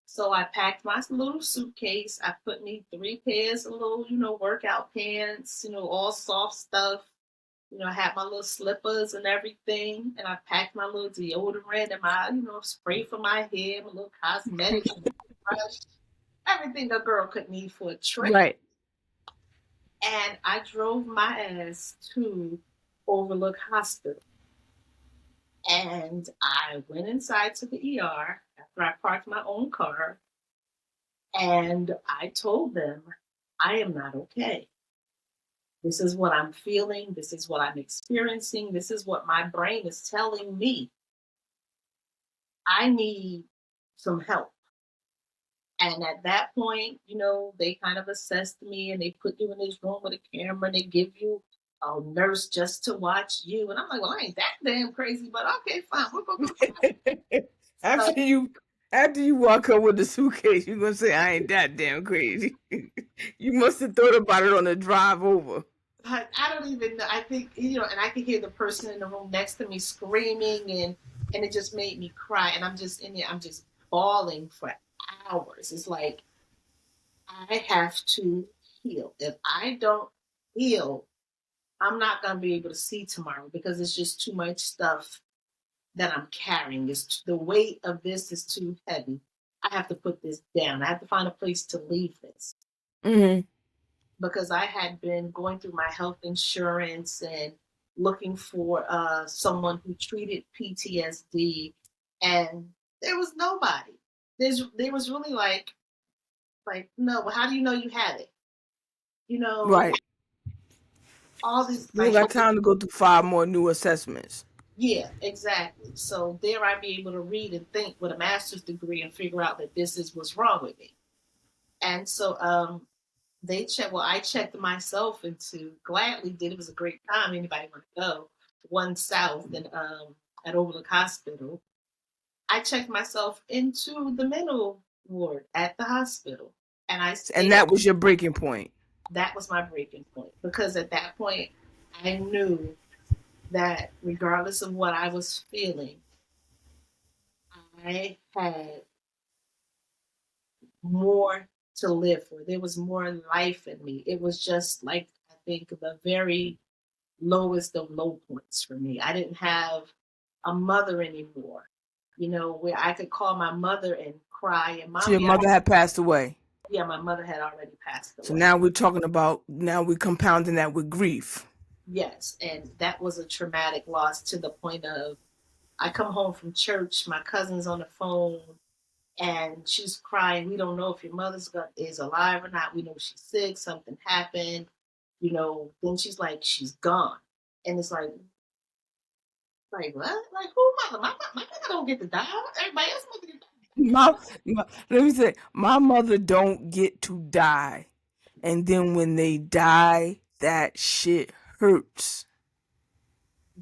So I packed my little suitcase. I put me 3 pairs of little, workout pants, all soft stuff. I had my little slippers and everything. And I packed my little deodorant and my, spray for my hair, my little cosmetics, brush, everything a girl could need for a trip. Right. And I drove my ass to Overlook Hospital. And I went inside to the ER after I parked my own car. And I told them, I am not okay. This is what I'm feeling. This is what I'm experiencing. This is what my brain is telling me. I need some help. And at that point, they kind of assessed me and they put you in this room with a camera and they give you a nurse just to watch you. And I'm like, well, I ain't that damn crazy, but okay, fine. We're going to go. after So, you after you walk up with the suitcase, you're gonna say, I ain't that damn crazy. You must have thought about it on the drive over. I don't even know. I think, and I could hear the person in the room next to me screaming and it just made me cry. And I'm just in there, I'm just bawling for hours. It's like, I have to heal. If I don't heal, I'm not going to be able to see tomorrow because it's just too much stuff that I'm carrying. The weight of this is too heavy. I have to put this down. I have to find a place to leave this Hmm. because I had been going through my health insurance and looking for someone who treated PTSD, and there was nobody. There was really like no. Well, how do you know you had it? You know, Right. all these You don't like got time to go through 5 more new assessments. yeah, exactly. So there I'd be able to read and think with a master's degree and figure out that this is what's wrong with me. And so I checked myself into gladly did. It was a great time. Anybody want to go? One South and at Overlook Hospital. I checked myself into the mental ward at the hospital. And I And stayed. that was your breaking point. That was my breaking point because at that point I knew that regardless of what I was feeling, I had more to live for. There was more life in me. It was just like, I think, the very lowest of low points for me. I didn't have a mother anymore, where I could call my mother and cry. And So your mommy, mother had passed away. yeah, my mother had already passed So away. now we're compounding that with grief. Yes. And that was a traumatic loss to the point of I come home from church, my cousin's on the phone, and she's crying. We don't know if your is alive or not. We know she's sick. Something happened. Then she's like, she's gone, and it's like what? Like who mother? My mother don't get to die. Everybody else mother get to die. Let me say, my mother don't get to die, and then when they die, that shit hurts.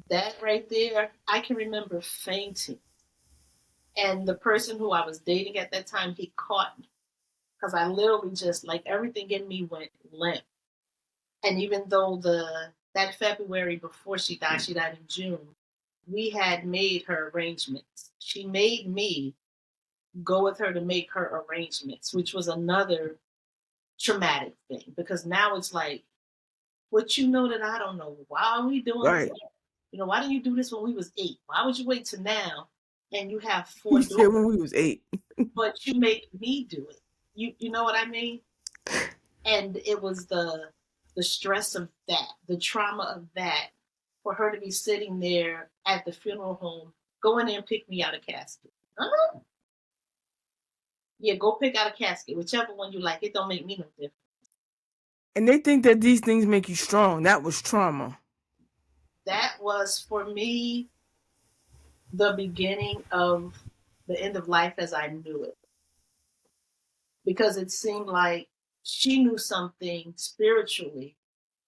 That right there, I can remember fainting, and the person who I was dating at that time, he caught me because I literally just like everything in me went limp. And even though that February before she died in June, we had made her arrangements. She made me go with her to make her arrangements, which was another traumatic thing because now it's like, what you know that I don't know? Why are we doing this? Right. Why didn't you do this when we was 8? Why would you wait till now? And you have He 4 said daughters, when we was 8. but you make me do it. You know what I mean? And it was the stress of that, the trauma of that, for her to be sitting there at the funeral home, go in there and pick me out a casket. Huh? Yeah, go pick out a casket, whichever one you like. It don't make me no difference. And they think that these things make you strong. That was trauma. That was for me the beginning of the end of life as I knew it. Because it seemed like she knew something spiritually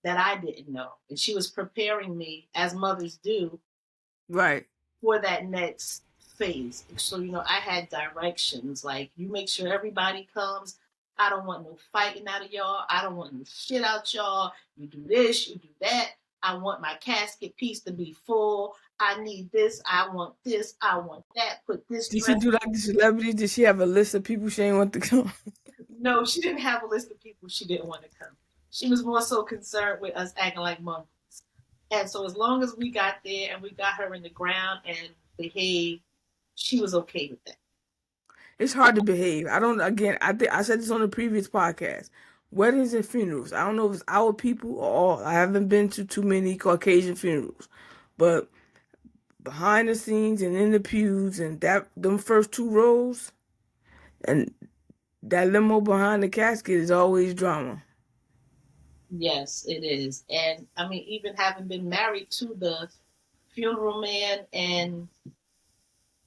that I didn't know. And she was preparing me, as mothers do, Right. for that next phase. So, I had directions like, you make sure everybody comes. I don't want no fighting out of y'all. I don't want no shit out y'all. You do this, you do that. I want my casket piece to be full. I need this. I want this. I want that. Put this Did she dress. do like the celebrities? Did she have a list of people she ain't want to come? No, she didn't have a list of people she didn't want to come. She was more so concerned with us acting like monkeys. And so as long as we got there and we got her in the ground and behaved, she was okay with that. It's hard to behave. I don't. Again, I said this on the previous podcast. Weddings and funerals. I don't know if it's our people or all. I haven't been to too many Caucasian funerals, but behind the scenes and in the pews and that them first 2 rows and that limo behind the casket is always drama. Yes, it is. And I mean, even having been married to the funeral man and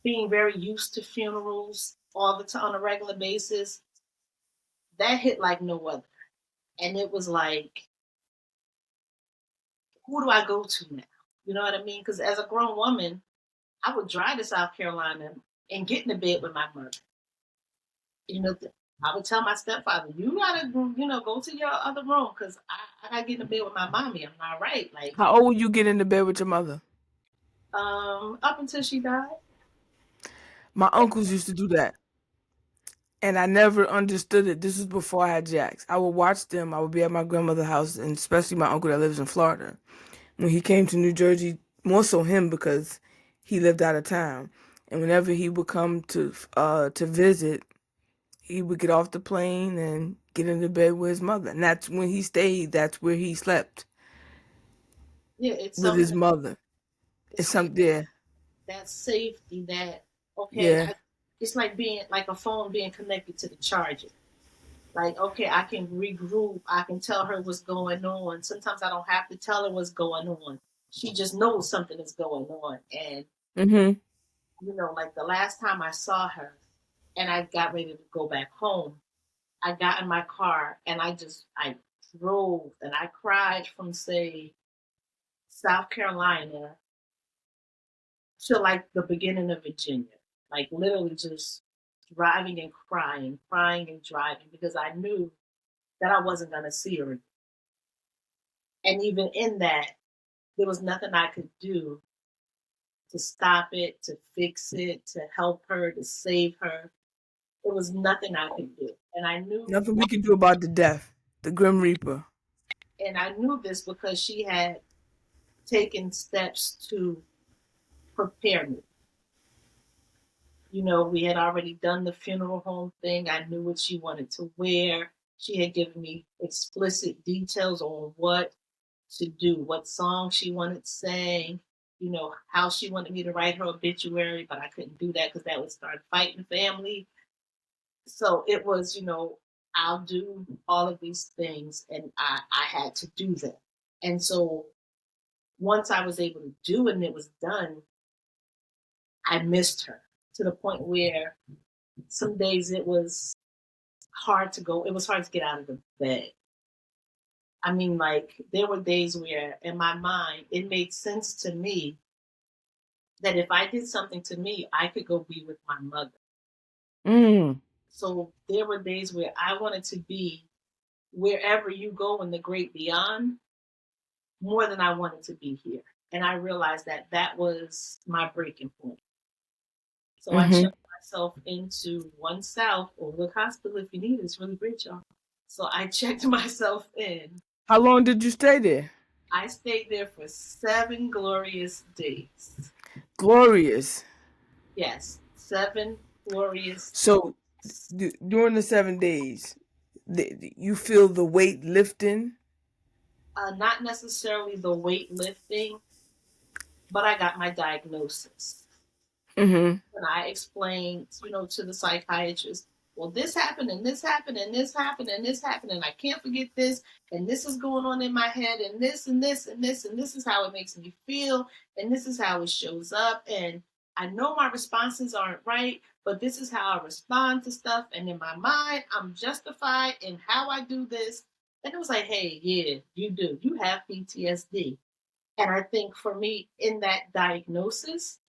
being very used to funerals all the time on a regular basis, that hit like no other. And it was like, who do I go to now? You know what I mean? Because as a grown woman, I would drive to South Carolina and get in the bed with my mother. You know, I would tell my stepfather, "You gotta, go to your other room because I gotta get in the bed with my mommy. I'm not right." Like, How old you get into bed with your mother? up until she died. My uncles used to do that, and I never understood it. This was before I had Jacks. I would watch them. I would be at my grandmother's house, and especially my uncle that lives in Florida. When he came to New Jersey, more so him because he lived out of town, and whenever he would come to visit, he would get off the plane and get into bed with his mother, and that's when he stayed. That's where he slept Yeah, it's with something. his mother. It's It's like something there. that safety. That okay. Yeah. It's like being like a phone being connected to the charger. Like, okay, I can regroup. I can tell her what's going on. Sometimes I don't have to tell her what's going on. She just knows something is going on. And, Mhm. like the last time I saw her and I got ready to go back home, I got in my car and I drove and I cried from, say, South Carolina to like the beginning of Virginia. Like literally just driving and crying, crying and driving because I knew that I wasn't going to see her again. And even in that, there was nothing I could do to stop it, to fix it, to help her, to save her. There was nothing I could do. Nothing we can do about the death, the Grim Reaper. And I knew this because she had taken steps to prepare me. We had already done the funeral home thing. I knew what she wanted to wear. She had given me explicit details on what to do, what song she wanted sang, how she wanted me to write her obituary, but I couldn't do that because that would start fighting family. So it was, I'll do all of these things, and I had to do them. And so once I was able to do it and it was done, I missed her to the point where some days it was hard to go. It was hard to get out of the bed. I mean, like, there were days where in my mind, it made sense to me that if I did something to me, I could go be with my mother. Mm. So there were days where I wanted to be wherever you go in the great beyond more than I wanted to be here. And I realized that that was my breaking point. So I Mhm. chose myself into One South or Look Hospital if you need it. It's really great, y'all. So I checked myself in. How long did you stay there? I stayed there for 7 glorious days. Glorious. Yes, 7 glorious. So during the 7 days, you feel the weight lifting. Not necessarily the weightlifting, but I got my diagnosis. Mm-hmm. When I explained, to the psychiatrist, well, this happened and this happened and this happened and this happened, and I can't forget this, and this is going on in my head, and this and this and this, and this is how it makes me feel, and this is how it shows up. And I know my responses aren't right, but this is how I respond to stuff. And in my mind, I'm justified in how I do this. And it was like, hey, yeah, you do. You have PTSD. And I think for me, in that diagnosis,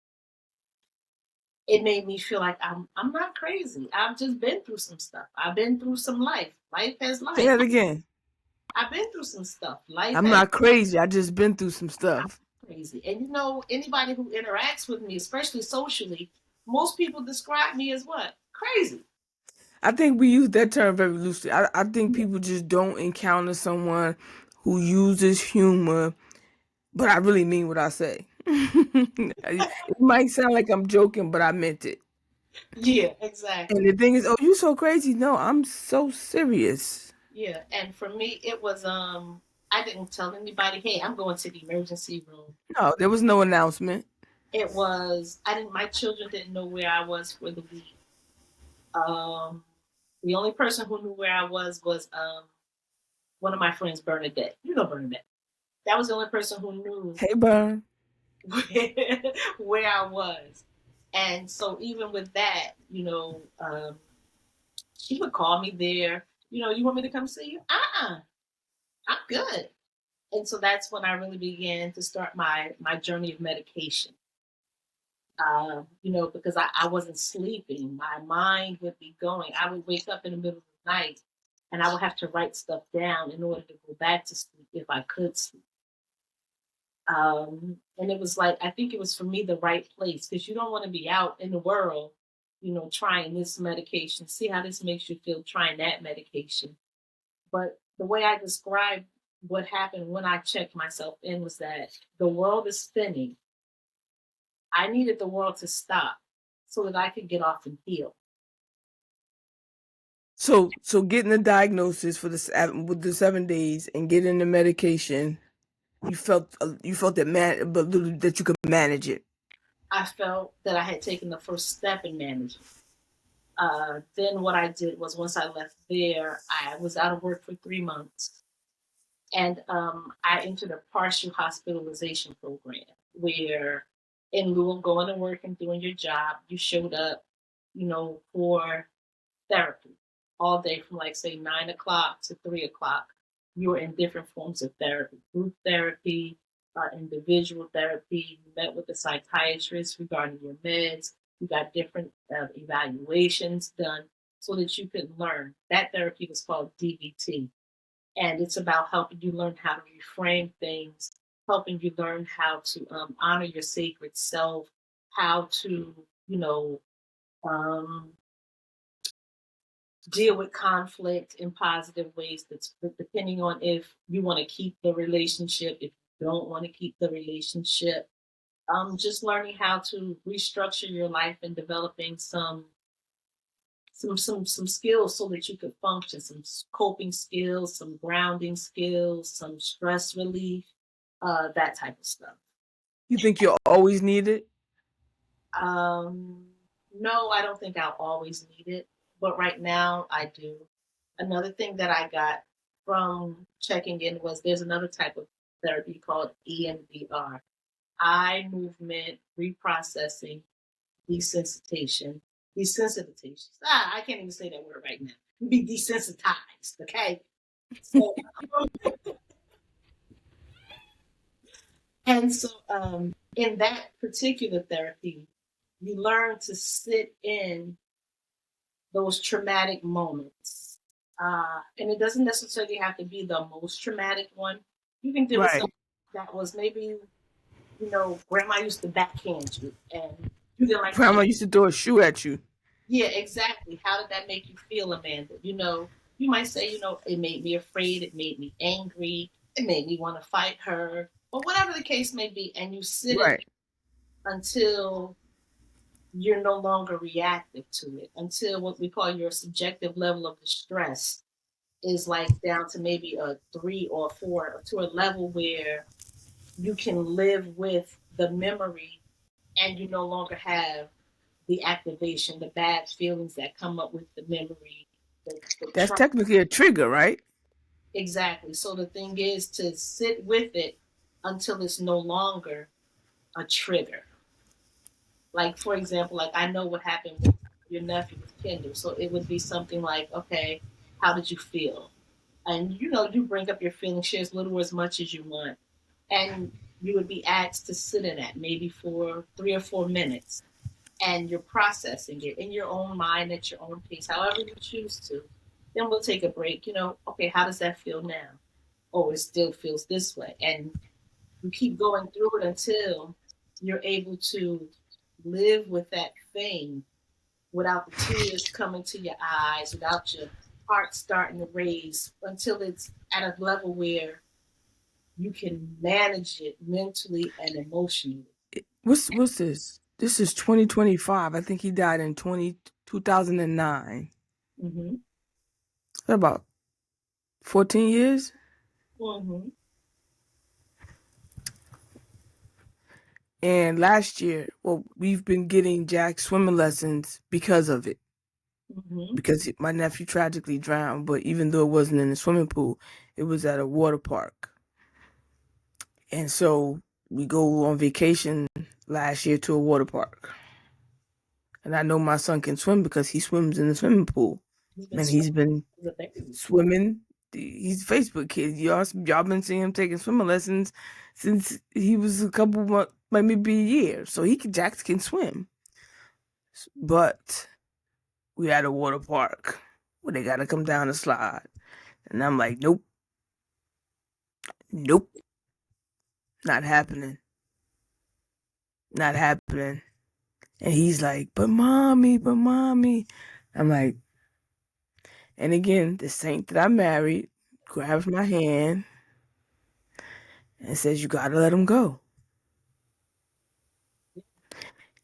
it made me feel like I'm not crazy. I've just been through some stuff. I've been through some life. Life has Say life. that again. I've been through some stuff. Life I'm has not crazy. I just been through some stuff. crazy. And anybody who interacts with me, especially socially, most people describe me as what? Crazy. I think we use that term very loosely. I think people just don't encounter someone who uses humor, but I really mean what I say. It might sound like I'm joking, but I meant it. Yeah, And exactly. the thing is, oh, you so crazy. No, I'm so serious. Yeah. And for me it was I didn't tell anybody, hey, I'm going to the emergency room. No, there was no announcement. It was I didn't My children didn't know where I was for the week. Um the only person who knew where I was one of my friends, Bernadette. You know Bernadette. That was the only person who knew Hey, Burn. where I was. And so even with that, she would call me there. You want me to come see you? I'm good. And so that's when I really began to start my journey of medication. Because I wasn't sleeping. My mind would be going. I would wake up in the middle of the night and I would have to write stuff down in order to go back to sleep if I could sleep. And it was like, I think it was for me the right place because you don't want to be out in the world, trying this medication, see how this makes you feel, trying that medication. But the way I described what happened when I checked myself in was that the world is spinning. I needed the world to stop so that I could get off and heal. So getting the diagnosis for with the 7 days and getting the medication, you felt that that you could manage it. I felt that I had taken the first step in managing. Then what I did was once I left there, I was out of work for 3 months. And I entered a partial hospitalization program where, in lieu of going to work and doing your job, you showed up, for therapy all day from like, say, 9 o'clock to 3 o'clock. You were in different forms of therapy, group therapy, individual therapy. You met with a psychiatrist regarding your meds. You got different evaluations done so that you could learn. That therapy was called DBT, and it's about helping you learn how to reframe things, helping you learn how to honor your sacred self, how to, um, deal with conflict in positive ways. That's depending on if you want to keep the relationship, if you don't want to keep the relationship. Just learning how to restructure your life and developing some skills so that you could function, some coping skills, some grounding skills, some stress relief, that type of stuff. You think you'll always need it? Um, no, I don't think I'll always need it, but right now I do. Another thing that I got from checking in was there's another type of therapy called EMDR, eye movement reprocessing desensitization. Desensitization. I can't even say that word right now. Be desensitized, okay? So, in that particular therapy, you learn to sit in those traumatic moments. And it doesn't necessarily have to be the most traumatic one. You can deal with Right. something that was maybe, grandma used to backhand you and you didn't like the Grandma used to throw a shoe at you. Yeah, exactly. How did that make you feel, Amanda? You might say, it made me afraid, it made me angry, it made me want to fight her, or whatever the case may be, and you sit in it Right. until you're no longer reactive to it, until what we call your subjective level of distress is like down to maybe a 3 or 4, or to a level where you can live with the memory and you no longer have the activation, the bad feelings that come up with the memory, the That's trauma. technically a trigger, right? Exactly. So the thing is to sit with it until it's no longer a trigger. Like, for example, like I know what happened with your nephew with Kendall. So it would be something like, okay, how did you feel? And you bring up your feelings, share as little or as much as you want. And you would be asked to sit in that maybe for 3 or 4 minutes, and you're processing it in your own mind at your own pace, however you choose to. Then we'll take a break. Okay, how does that feel now? Oh, it still feels this way. And you keep going through it until you're able to live with that thing without the tears coming to your eyes, without your heart starting to raise, until it's at a level where you can manage it mentally and emotionally. What's this? This is 2025. I think he died in 2009. Mm-hmm. What about 14 years? Mm-hmm. And last year, well, we've been getting Jack swimming lessons because of it. Mm-hmm. Because my nephew tragically drowned, but even though it wasn't in a swimming pool, it was at a water park. And so we go on vacation last year to a water park. And I know my son can swim because he swims in the swimming pool. He's been And he's swimming been as a baby. swimming. He's a Facebook kid. Y'all been seeing him taking swimming lessons since he was a couple months, maybe a year. So Jack can swim. But we at a water park where they gotta come down the slide. And I'm like, nope, nope, not happening. Not happening. And he's like, but mommy, but mommy. I'm like, and again, the saint that I married grabs my hand and says, you gotta let him go.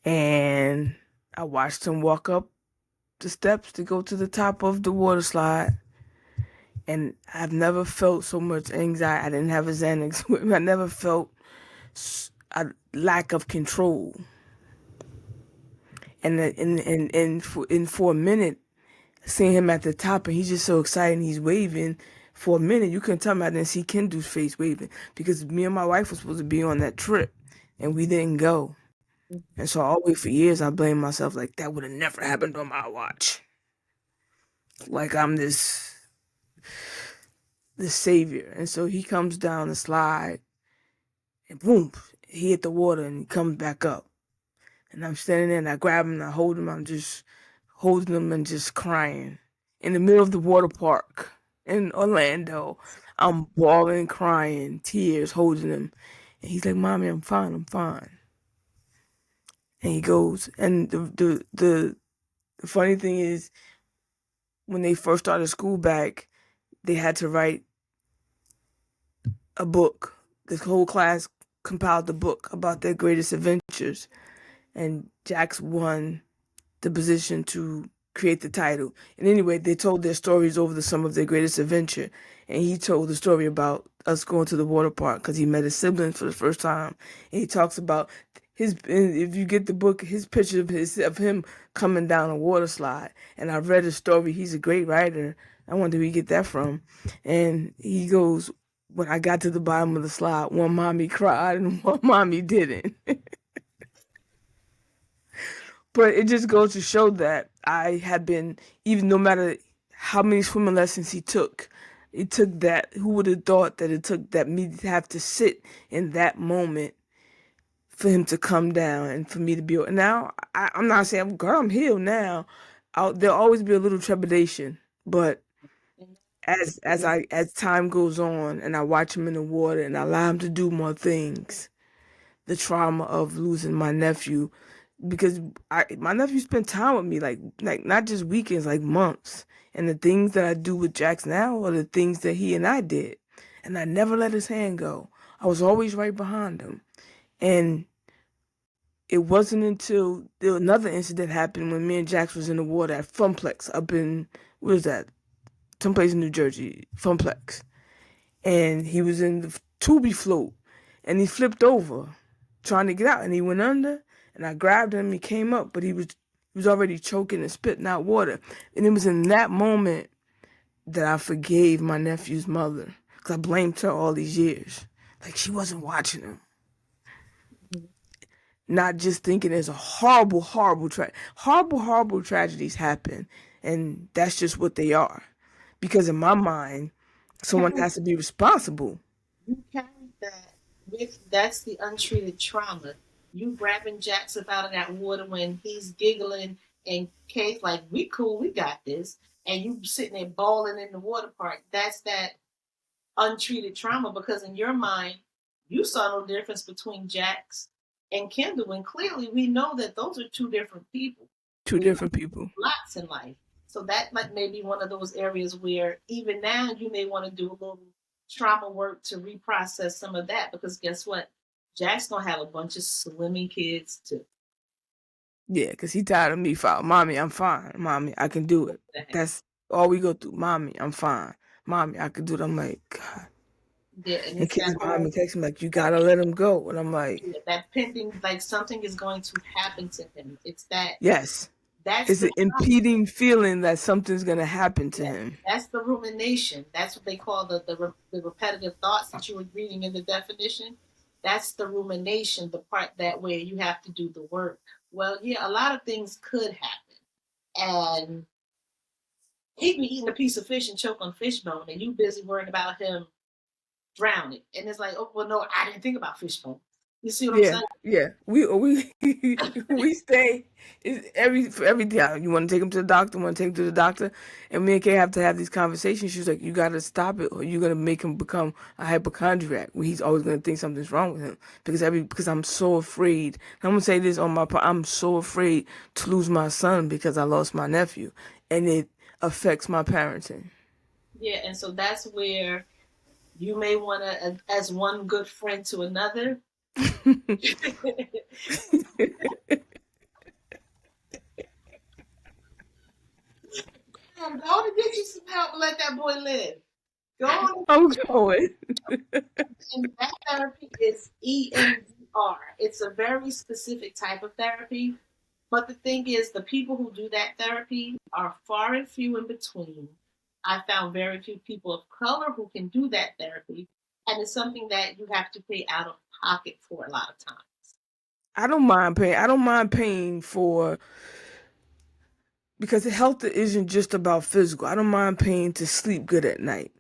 And I watched him walk up the steps to go to the top of the water slide. And I've never felt so much anxiety. I didn't have a Xanax with me. I never felt a lack of control. And for a minute, seeing him at the top, and he's just so excited, and he's waving. For a minute, you couldn't tell me I didn't see Kendall's face waving because me and my wife were supposed to be on that trip, and we didn't go. And so always for years, I blamed myself like that would have never happened on my watch. Like I'm this savior. And so he comes down the slide, and boom, he hit the water, and he comes back up. And I'm standing there, and I grab him, and I hold him. I'm just holding him and just crying in the middle of the water park in Orlando. I'm bawling, crying, tears, holding him. And he's like, Mommy, I'm fine, I'm fine. And he goes, and the funny thing is, when they first started school back, they had to write a book. This whole class compiled a book about their greatest adventures. And Jax won the position to create the title. And anyway, they told their stories over the summer of their greatest adventure. And he told the story about us going to the water park because he met his siblings for the first time. And he talks about if you get the book, his picture of him coming down a water slide. And I read his story. He's a great writer. I wonder where he get that from. And he goes, when I got to the bottom of the slide, one mommy cried and one mommy didn't. But it just goes to show that I had been, even no matter how many swimming lessons he took, it took that. Who would have thought that it took that me to have to sit in that moment for him to come down and for me to be. Now, I'm not saying, girl, I'm healed now. There'll always be a little trepidation, but as time goes on and I watch him in the water and I allow him to do more things, the trauma of losing my nephew because my nephew spent time with me, like not just weekends, like months. And the things that I do with Jax now are the things that he and I did, and I never let his hand go. I was always right behind him, and it wasn't until another incident happened when me and Jax was in the water at Funplex up in, what is that? Someplace in New Jersey, Funplex, and he was in the tubby float, and he flipped over, trying to get out, and he went under, and I grabbed him. He came up, but he was already choking and spitting out water, and it was in that moment that I forgave my nephew's mother, because I blamed her all these years, like she wasn't watching him. Mhm. Not just thinking there's a horrible tragedies happen, and that's just what they are. Because in my mind, someone Carry, has to be responsible. you carried that with that's the untreated trauma. You grabbing Jax up out of that water when he's giggling and Kay's like, "We cool, we got this," and you sitting there bawling in the water park. That's that untreated trauma because in your mind, you saw no difference between Jax and Kendall, and clearly we know that those are two different people Two who different people. lots in life. So that like may be one of those areas where even now you may want to do a little trauma work to reprocess some of that because guess what? Jack's gonna have a bunch of swimming kids too. Yeah, because he tired of me fighting. Mommy, I'm fine. Mommy, I can do it. That's all we go through. Mommy, I'm fine. Mommy, I can do it. I'm like, God. Yeah, and And it's that kids behind whole me text me like, you gotta let him go. And I'm like, that pending like something is going to happen to him. It's yes. that's It's the an impeding feeling that something's gonna happen to yes, him. that's the rumination. That's what they call the repetitive thoughts that you were reading in the definition. That's the rumination, the part that where you have to do the work. Well, yeah, a lot of things could happen. And he'd be eating a piece of fish and choke on fish bone, and you busy worrying about him drowning. And it's like, oh well, no, I didn't think about fish bone. You see what I'm Yeah, saying? yeah. We we stay for every day. You want to take him to the doctor? Want to take him to the doctor? And me and Kay have to have these conversations. She's like, you got to stop it, or you're gonna make him become a hypochondriac, where he's always gonna think something's wrong with him. Because I'm so afraid. I'm gonna say this on I'm so afraid to lose my son because I lost my nephew, and it affects my parenting. Yeah, and so that's where you may want to, as one good friend to another. Damn, go on and get you some help and let that boy live. Go on and I'm get you. going. And that therapy is EMDR. It's a very specific type of therapy. But the thing is, the people who do that therapy are far and few in between. I found very few people of color who can do that therapy. And it's something that you have to pay out of pocket for a lot of times. I don't mind paying. I don't mind paying for because health isn't just about physical. I don't mind paying to sleep good at night.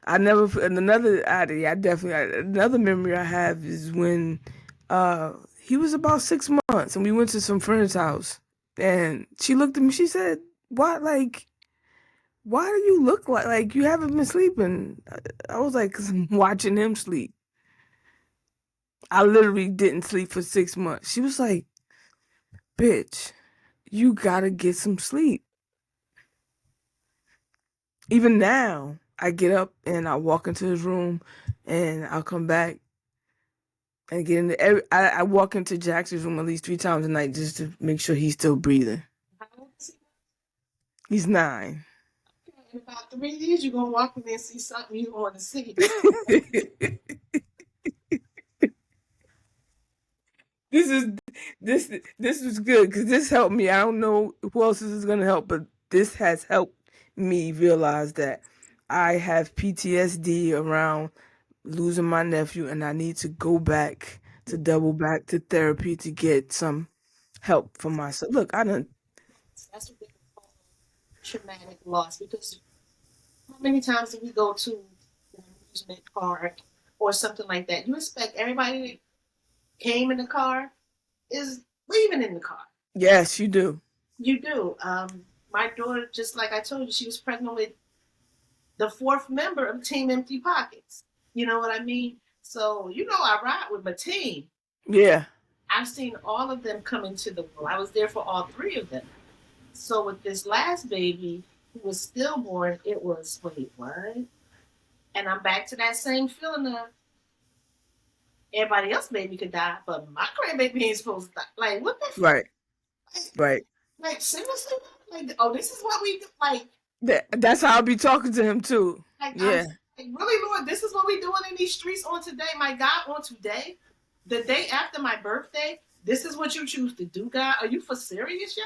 I never and another I definitely another memory I have is when he was about 6 months and we went to some friend's house and she looked at me. She said, "What? Like, why do you look like you haven't been sleeping?" I was like, "Cause I'm watching him sleep. I literally didn't sleep for 6 months." She was like, "Bitch, you gotta get some sleep." Even now, I get up and I walk into his room and I'll come back and get into I walk into Jackson's room at least 3 times a night just to make sure he's still breathing. How old is he? He's 9. In about 3 years, you're going to walk in there and see something you want to see. this is this was good because this helped me. I don't know who else this is gonna help, but this has helped me realize that I have PTSD around losing my nephew, and I need to go back to double back to therapy to get some help for myself. Look, I don't. That's what they call traumatic loss because how many times do we go to an amusement park or something like that? You expect everybody that came in the car is leaving in the car. Yes, you do. You do. My daughter, just like I told you, she was pregnant with the fourth member of Team Empty Pockets. You know what I mean? So, you know, I ride with my team. Yeah. I've seen all of them come into the world. I was there for all three of them. So with this last baby who was stillborn, it was, wait, what? And I'm back to that same feeling of everybody else baby could die, but my grandbaby ain't supposed to die. Like, what the fuck? Right. Right. Like seriously? Like, oh, this is what we do. That's how I'll be talking to him too. I'm Yeah. like, really, Lord, this is what we doing in these streets on today. My God, on today, the day after my birthday, this is what you choose to do, God. Are you for serious, yo?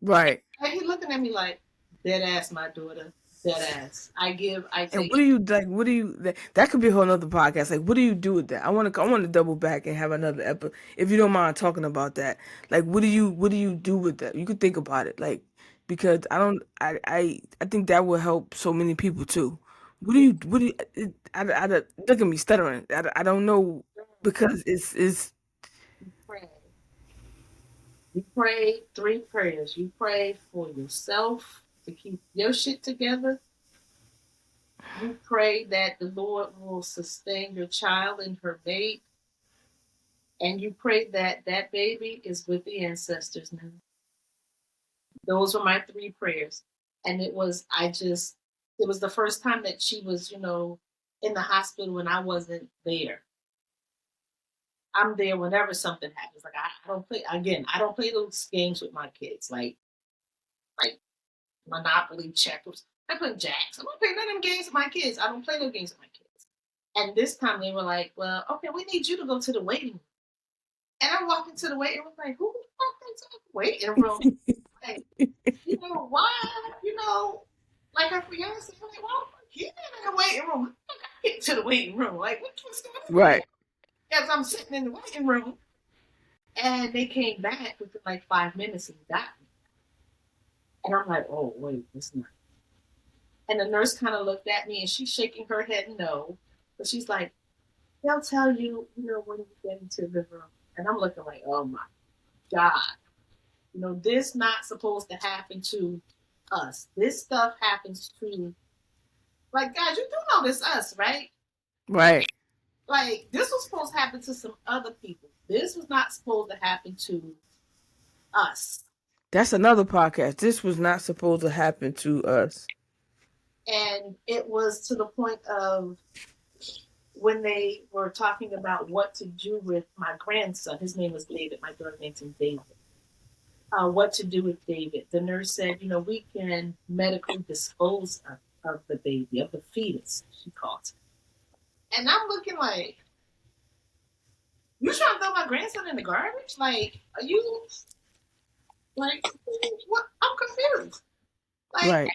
Right. And he looking at me like, dead ass, my daughter, dead ass. I give, I And take. what do you like? What do you that could be a whole nother podcast. Like, what do you do with that? I want to double back and have another episode if you don't mind talking about that. Like, what do you do with that? You could think about it, like because I don't I think that will help so many people too. What do you look at me stuttering. I don't know because it's Pray. You pray three prayers. You pray for yourself to keep your shit together. You pray that the Lord will sustain your child and her babe. And you pray that that baby is with the ancestors now. Those were my three prayers. And it was the first time that she was, in the hospital when I wasn't there. I'm there whenever something happens. Like I don't play again. I don't play those games with my kids. Like Monopoly, checkers. I play jacks. I don't play none of them games with my kids. I don't play no games with my kids. And this time they were like, "Well, okay, we need you to go to the waiting room." And I walked into the waiting room like, "Who the fuck is in the waiting room?" Like, why? Like her fiance. I'm like, "Why the fuck he in the waiting room? I get to the waiting room. Like, what's going on here?" right, As I'm sitting in the waiting room, and they came back within like 5 minutes and got me. And I'm like, "Oh wait, it's not." And the nurse kind of looked at me and she's shaking her head no. But she's like, they'll tell you, when you get into the room. And I'm looking like, oh my God. This not supposed to happen to us. This stuff happens to, like, guys, you do know this us, right? right. Like, this was supposed to happen to some other people. This was not supposed to happen to us. That's another podcast. This was not supposed to happen to us. And it was to the point of when they were talking about what to do with my grandson. His name was David. My daughter named him David. What to do with David. The nurse said, we can medically dispose of the baby, of the fetus, she called it. And I'm looking like, you trying to throw my grandson in the garbage? Like, are you, like, what? I'm confused. Like, Right.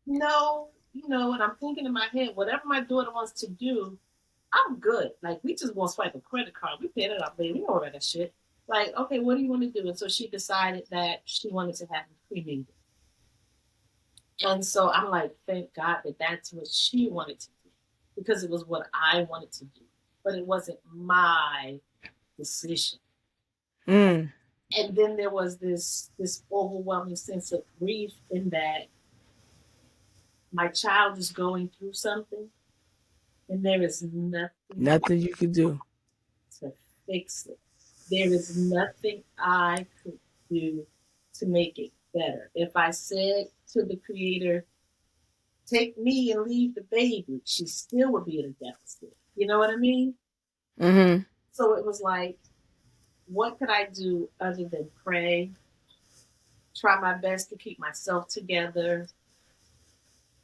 no, and I'm thinking in my head, whatever my daughter wants to do, I'm good. Like, we just won't swipe a credit card. We paid it off, baby. We know all that shit. Like, okay, what do you want to do? And so she decided that she wanted to have him cremated. And so I'm like, thank God that that's what she wanted to do because it was what I wanted to do, but it wasn't my decision. Mm. And then there was this overwhelming sense of grief in that my child is going through something and there is nothing Nothing you could do. to fix it. There is nothing I could do to make it better. If I said to the creator, take me and leave the baby, she still would be at a deficit. You know what I mean? Mm-hmm. So it was like, what could I do other than pray, try my best to keep myself together,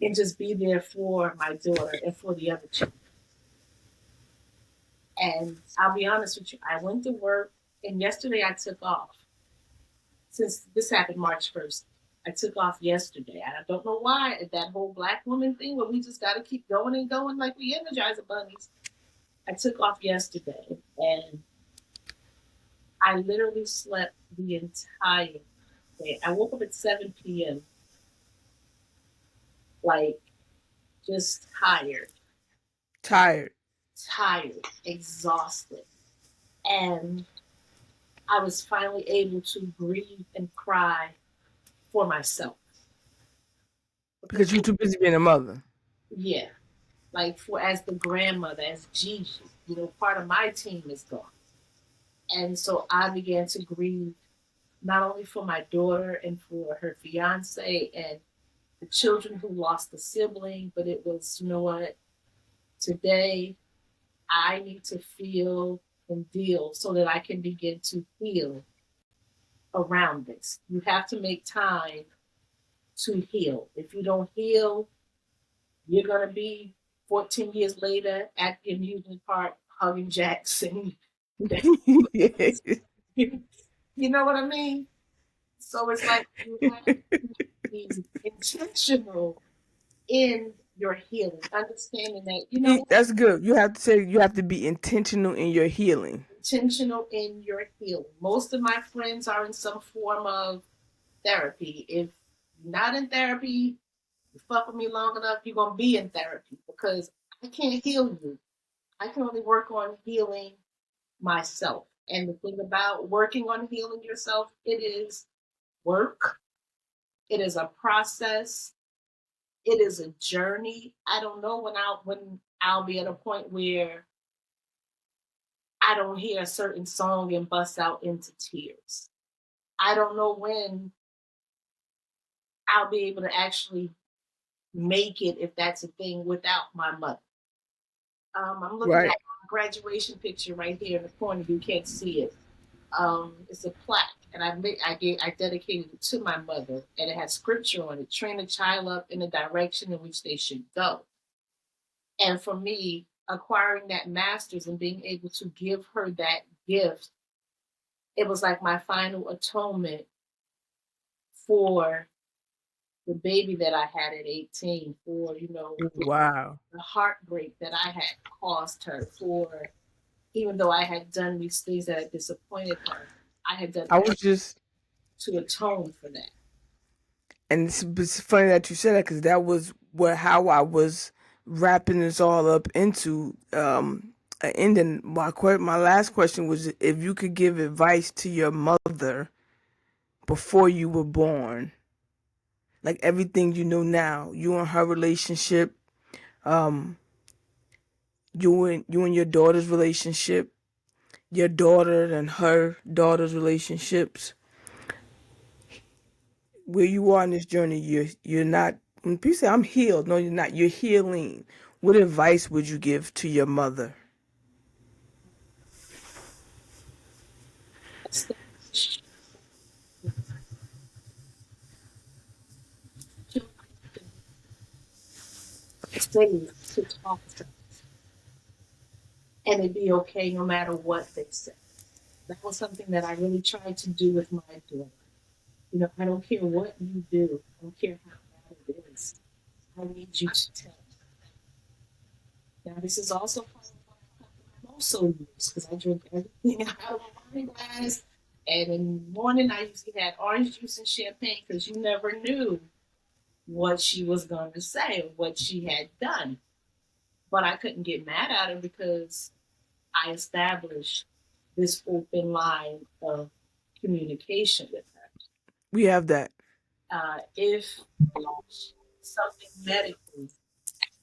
and just be there for my daughter and for the other children? And I'll be honest with you, I went to work, and yesterday I took off. Since this happened March 1st, I took off yesterday. I don't know why, that whole black woman thing where we just got to keep going and going like we Energizer bunnies. I took off yesterday, and I literally slept the entire day. I woke up at 7 p.m., like, just Tired. exhausted. And I was finally able to breathe and cry for myself. Because you're too busy being a mother. Yeah, like as the grandmother, as Gigi, part of my team is gone. And so I began to grieve not only for my daughter and for her fiance and the children who lost a sibling, but it was, you know what, today I need to feel and deal so that I can begin to heal around this. You have to make time to heal. If you don't heal, you're going to be 14 years later at the amusement park hugging Jackson. Yeah. You know what I mean? So it's like you have to be intentional in your healing, understanding that, you know what, That's good. You have to say you have to be intentional in your healing. intentional in your healing. Most of my friends are in some form of therapy. If you're not in therapy, you fuck with me long enough, you're going to be in therapy because I can't heal you. I can only work on healing myself. And the thing about working on healing yourself, it is work, it is a process, it is a journey. I don't know when I'll be at a point where I don't hear a certain song and bust out into tears. I don't know when I'll be able to actually make it, if that's a thing, without my mother. I'm looking at Right. my graduation picture right here in the corner. You can't see it. It's a plaque, and I dedicated it to my mother, and it has scripture on it: train a child up in the direction in which they should go. And for me, acquiring that master's and being able to give her that gift, it was like my final atonement for the baby that I had at 18, for, Wow. the heartbreak that I had caused her, for even though I had done these things that had disappointed her, I had done I was everything just, to atone for that. and it's funny that you said that because that was what how I was wrapping this all up into an ending. My last question was if you could give advice to your mother before you were born, like everything you know now, you and her relationship, um, you and your daughter's relationship, your daughter and her daughter's relationships, where you are in this journey, you're not. When people say I'm healed, no, you're not. You're healing. What advice would you give to your mother? Establish safe to talk to, and it'd be okay no matter what they say. That was something that I really tried to do with my daughter. I don't care what you do. I don't care how bad it is. I need you to tell me. Now, this is also part of why I'm also use, because I drink everything out of a wine glass. And in the morning, I usually had orange juice and champagne because you never knew what she was going to say or what she had done. But I couldn't get mad at her because I established this open line of communication with her. We have that. If something medically,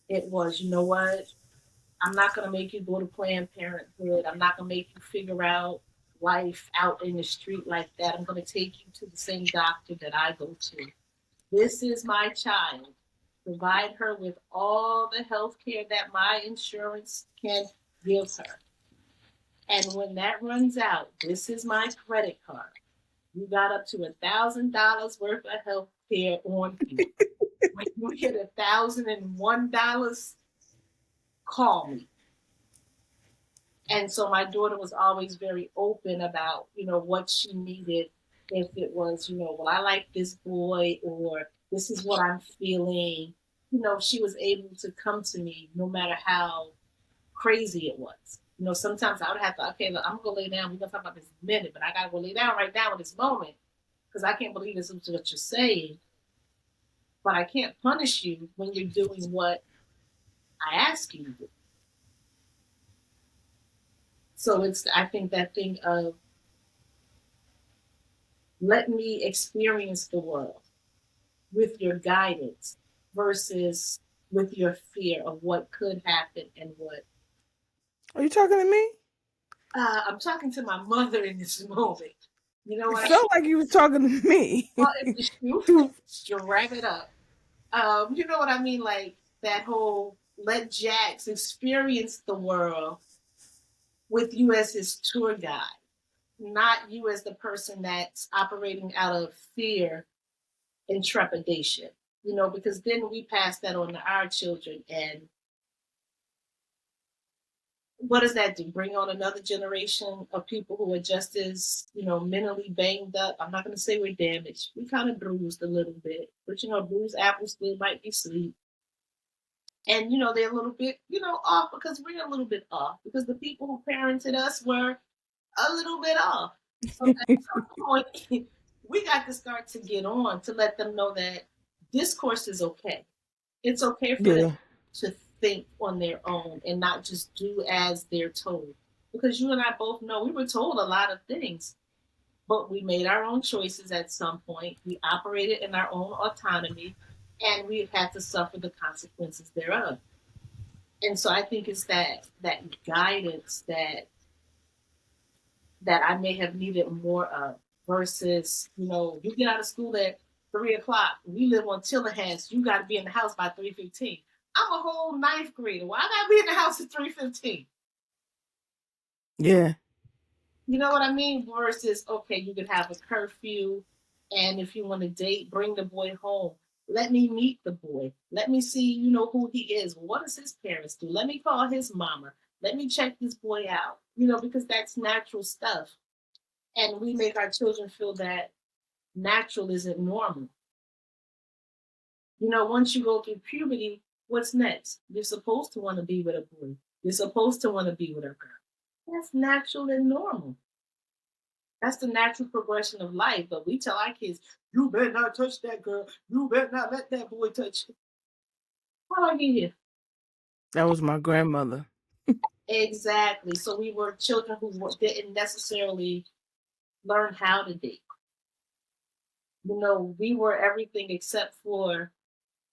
it was, you know what, I'm not going to make you go to Planned Parenthood. I'm not going to make you figure out life out in the street like that. I'm going to take you to the same doctor that I go to. This is my child. Provide her with all the health care that my insurance can give her. And when that runs out, this is my credit card. You got up to $1,000 worth of health care on you. When you hit $1,001, call me. And so my daughter was always very open about, what she needed. If it was, well, I like this boy, or this is what I'm feeling. She was able to come to me no matter how crazy it was. Sometimes I would have to, okay, look, I'm gonna go lay down. We're gonna talk about this in a minute, but I gotta go lay down right now in this moment because I can't believe this is what you're saying. But I can't punish you when you're doing what I ask you to do. So it's, I think, that thing of let me experience the world with your guidance versus with your fear of what could happen and what. Are you talking to me? I'm talking to my mother in this moment. You know It what? felt like you was talking to me. Well, if the shoe Dude, fits, you wrap it up. You know what I mean? Like that whole let Jax experience the world with you as his tour guide, not you as the person that's operating out of fear and trepidation. You know, because then we pass that on to our children, and what does that do? Bring on another generation of people who are just as, mentally banged up. I'm not going to say we're damaged. We kind of bruised a little bit, but bruised apples still might be sweet. And they're a little bit, off because we're a little bit off because the people who parented us were a little bit off. So at some point, we got to start to get on to let them know that discourse is okay. It's okay for them yeah, to think on their own and not just do as they're told. Because you and I both know we were told a lot of things, but we made our own choices at some point. We operated in our own autonomy, and we had to suffer the consequences thereof. And so I think it's that guidance that I may have needed more of versus, you get out of school at 3 o'clock. We live on Tillerhast. You got to be in the house by 3:15. I'm a whole ninth grader. Why I got to be in the house at 3:15? yeah. You know what I mean? Versus, okay, you could have a curfew, and if you want to date, bring the boy home. Let me meet the boy. Let me see, who he is. What does his parents do? Let me call his mama. Let me check this boy out. Because that's natural stuff. And we make our children feel that natural isn't normal. Once you go through puberty, what's next? You're supposed to want to be with a boy. You're supposed to want to be with a girl. That's natural and normal. That's the natural progression of life. But we tell our kids, you better not touch that girl. You better not let that boy touch you. How do I get here? That was my grandmother. Exactly. So we were children who didn't necessarily learn how to date. We were everything except for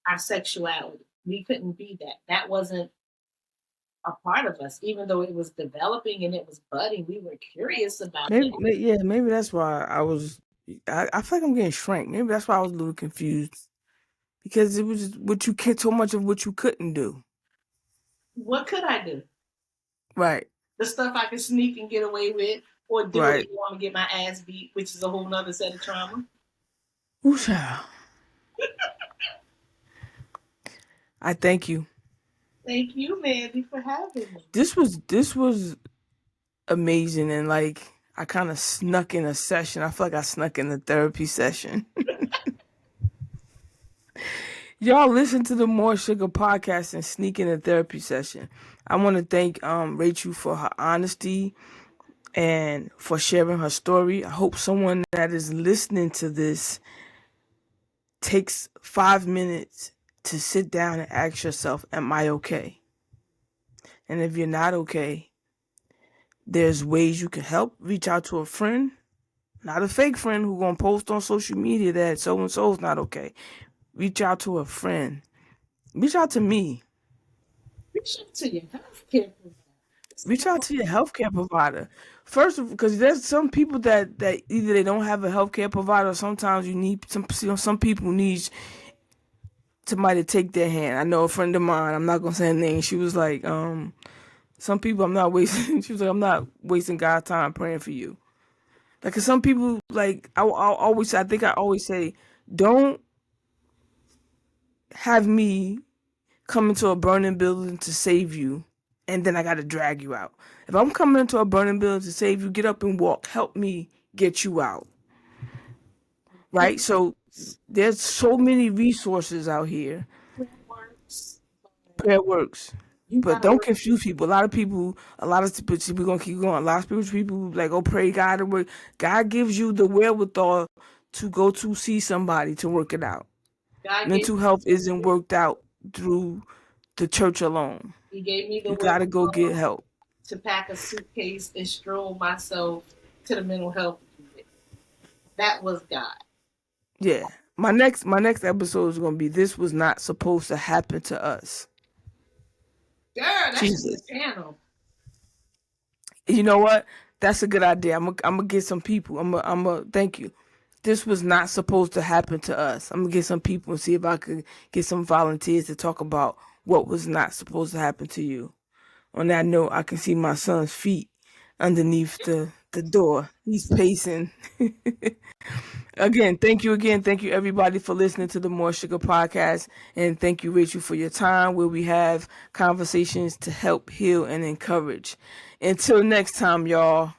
our sexuality. We couldn't be that. That wasn't a part of us, even though it was developing and it was budding. We were curious about it. Yeah, maybe that's why I was. I feel like I'm getting shrank. Maybe that's why I was a little confused because it was what you can't so much of what you couldn't do. What could I do? Right, The stuff I could sneak and get away with, or do it right. and want to get my ass beat, which is a whole nother set of trauma. Ooh, child. I thank you. Thank you, Mandy, for having me. This was amazing, and like I kind of snuck in a session. I feel like I snuck in a therapy session. Y'all listen to the More Sugar podcast and sneak in a therapy session. I want to thank Rachel for her honesty and for sharing her story. I hope someone that is listening to this takes 5 minutes to sit down and ask yourself, am I okay? And if you're not okay, there's ways you can help. Reach out to a friend, not a fake friend who's going to post on social media that so and so's not okay. Reach out to a friend. Reach out to me. Reach out to your healthcare provider. Reach out to your healthcare provider. First, because there's some people that either they don't have a healthcare provider, or sometimes you need some people need somebody to take their hand. I know a friend of mine, I'm not gonna say her name, she was like, some people I'm not wasting she was like, I'm not wasting God's time praying for you. Like, 'cause some people, like, I think I always say, don't have me come into a burning building to save you, and then I gotta drag you out. If I'm coming into a burning building to save you, get up and walk. Help me get you out. Right? So there's so many resources out here. Prayer works, but Prayer works. you But gotta don't work. confuse people. A lot of people, we're gonna keep going. A lot of spiritual people like, oh, pray God to work. God gives you the wherewithal to go to see somebody to work it out. God gave Mental health isn't worked out through the church alone. He gave me the You gotta go get wherewithal help. to pack a suitcase and stroll myself to the mental health unit. That was God. Yeah. My next episode is gonna be this was not supposed to happen to us. Girl, that should be Jesus. a channel. You know what? That's a good idea. I'm gonna get some people. I'm gonna thank you. This was not supposed to happen to us. I'm gonna get some people and see if I could get some volunteers to talk about what was not supposed to happen to you. On that note, I can see my son's feet underneath the door. He's pacing. Again, thank you again. Thank you everybody for listening to the More Sugar podcast. And thank you, Rachel, for your time where we have conversations to help heal and encourage. Until next time, y'all.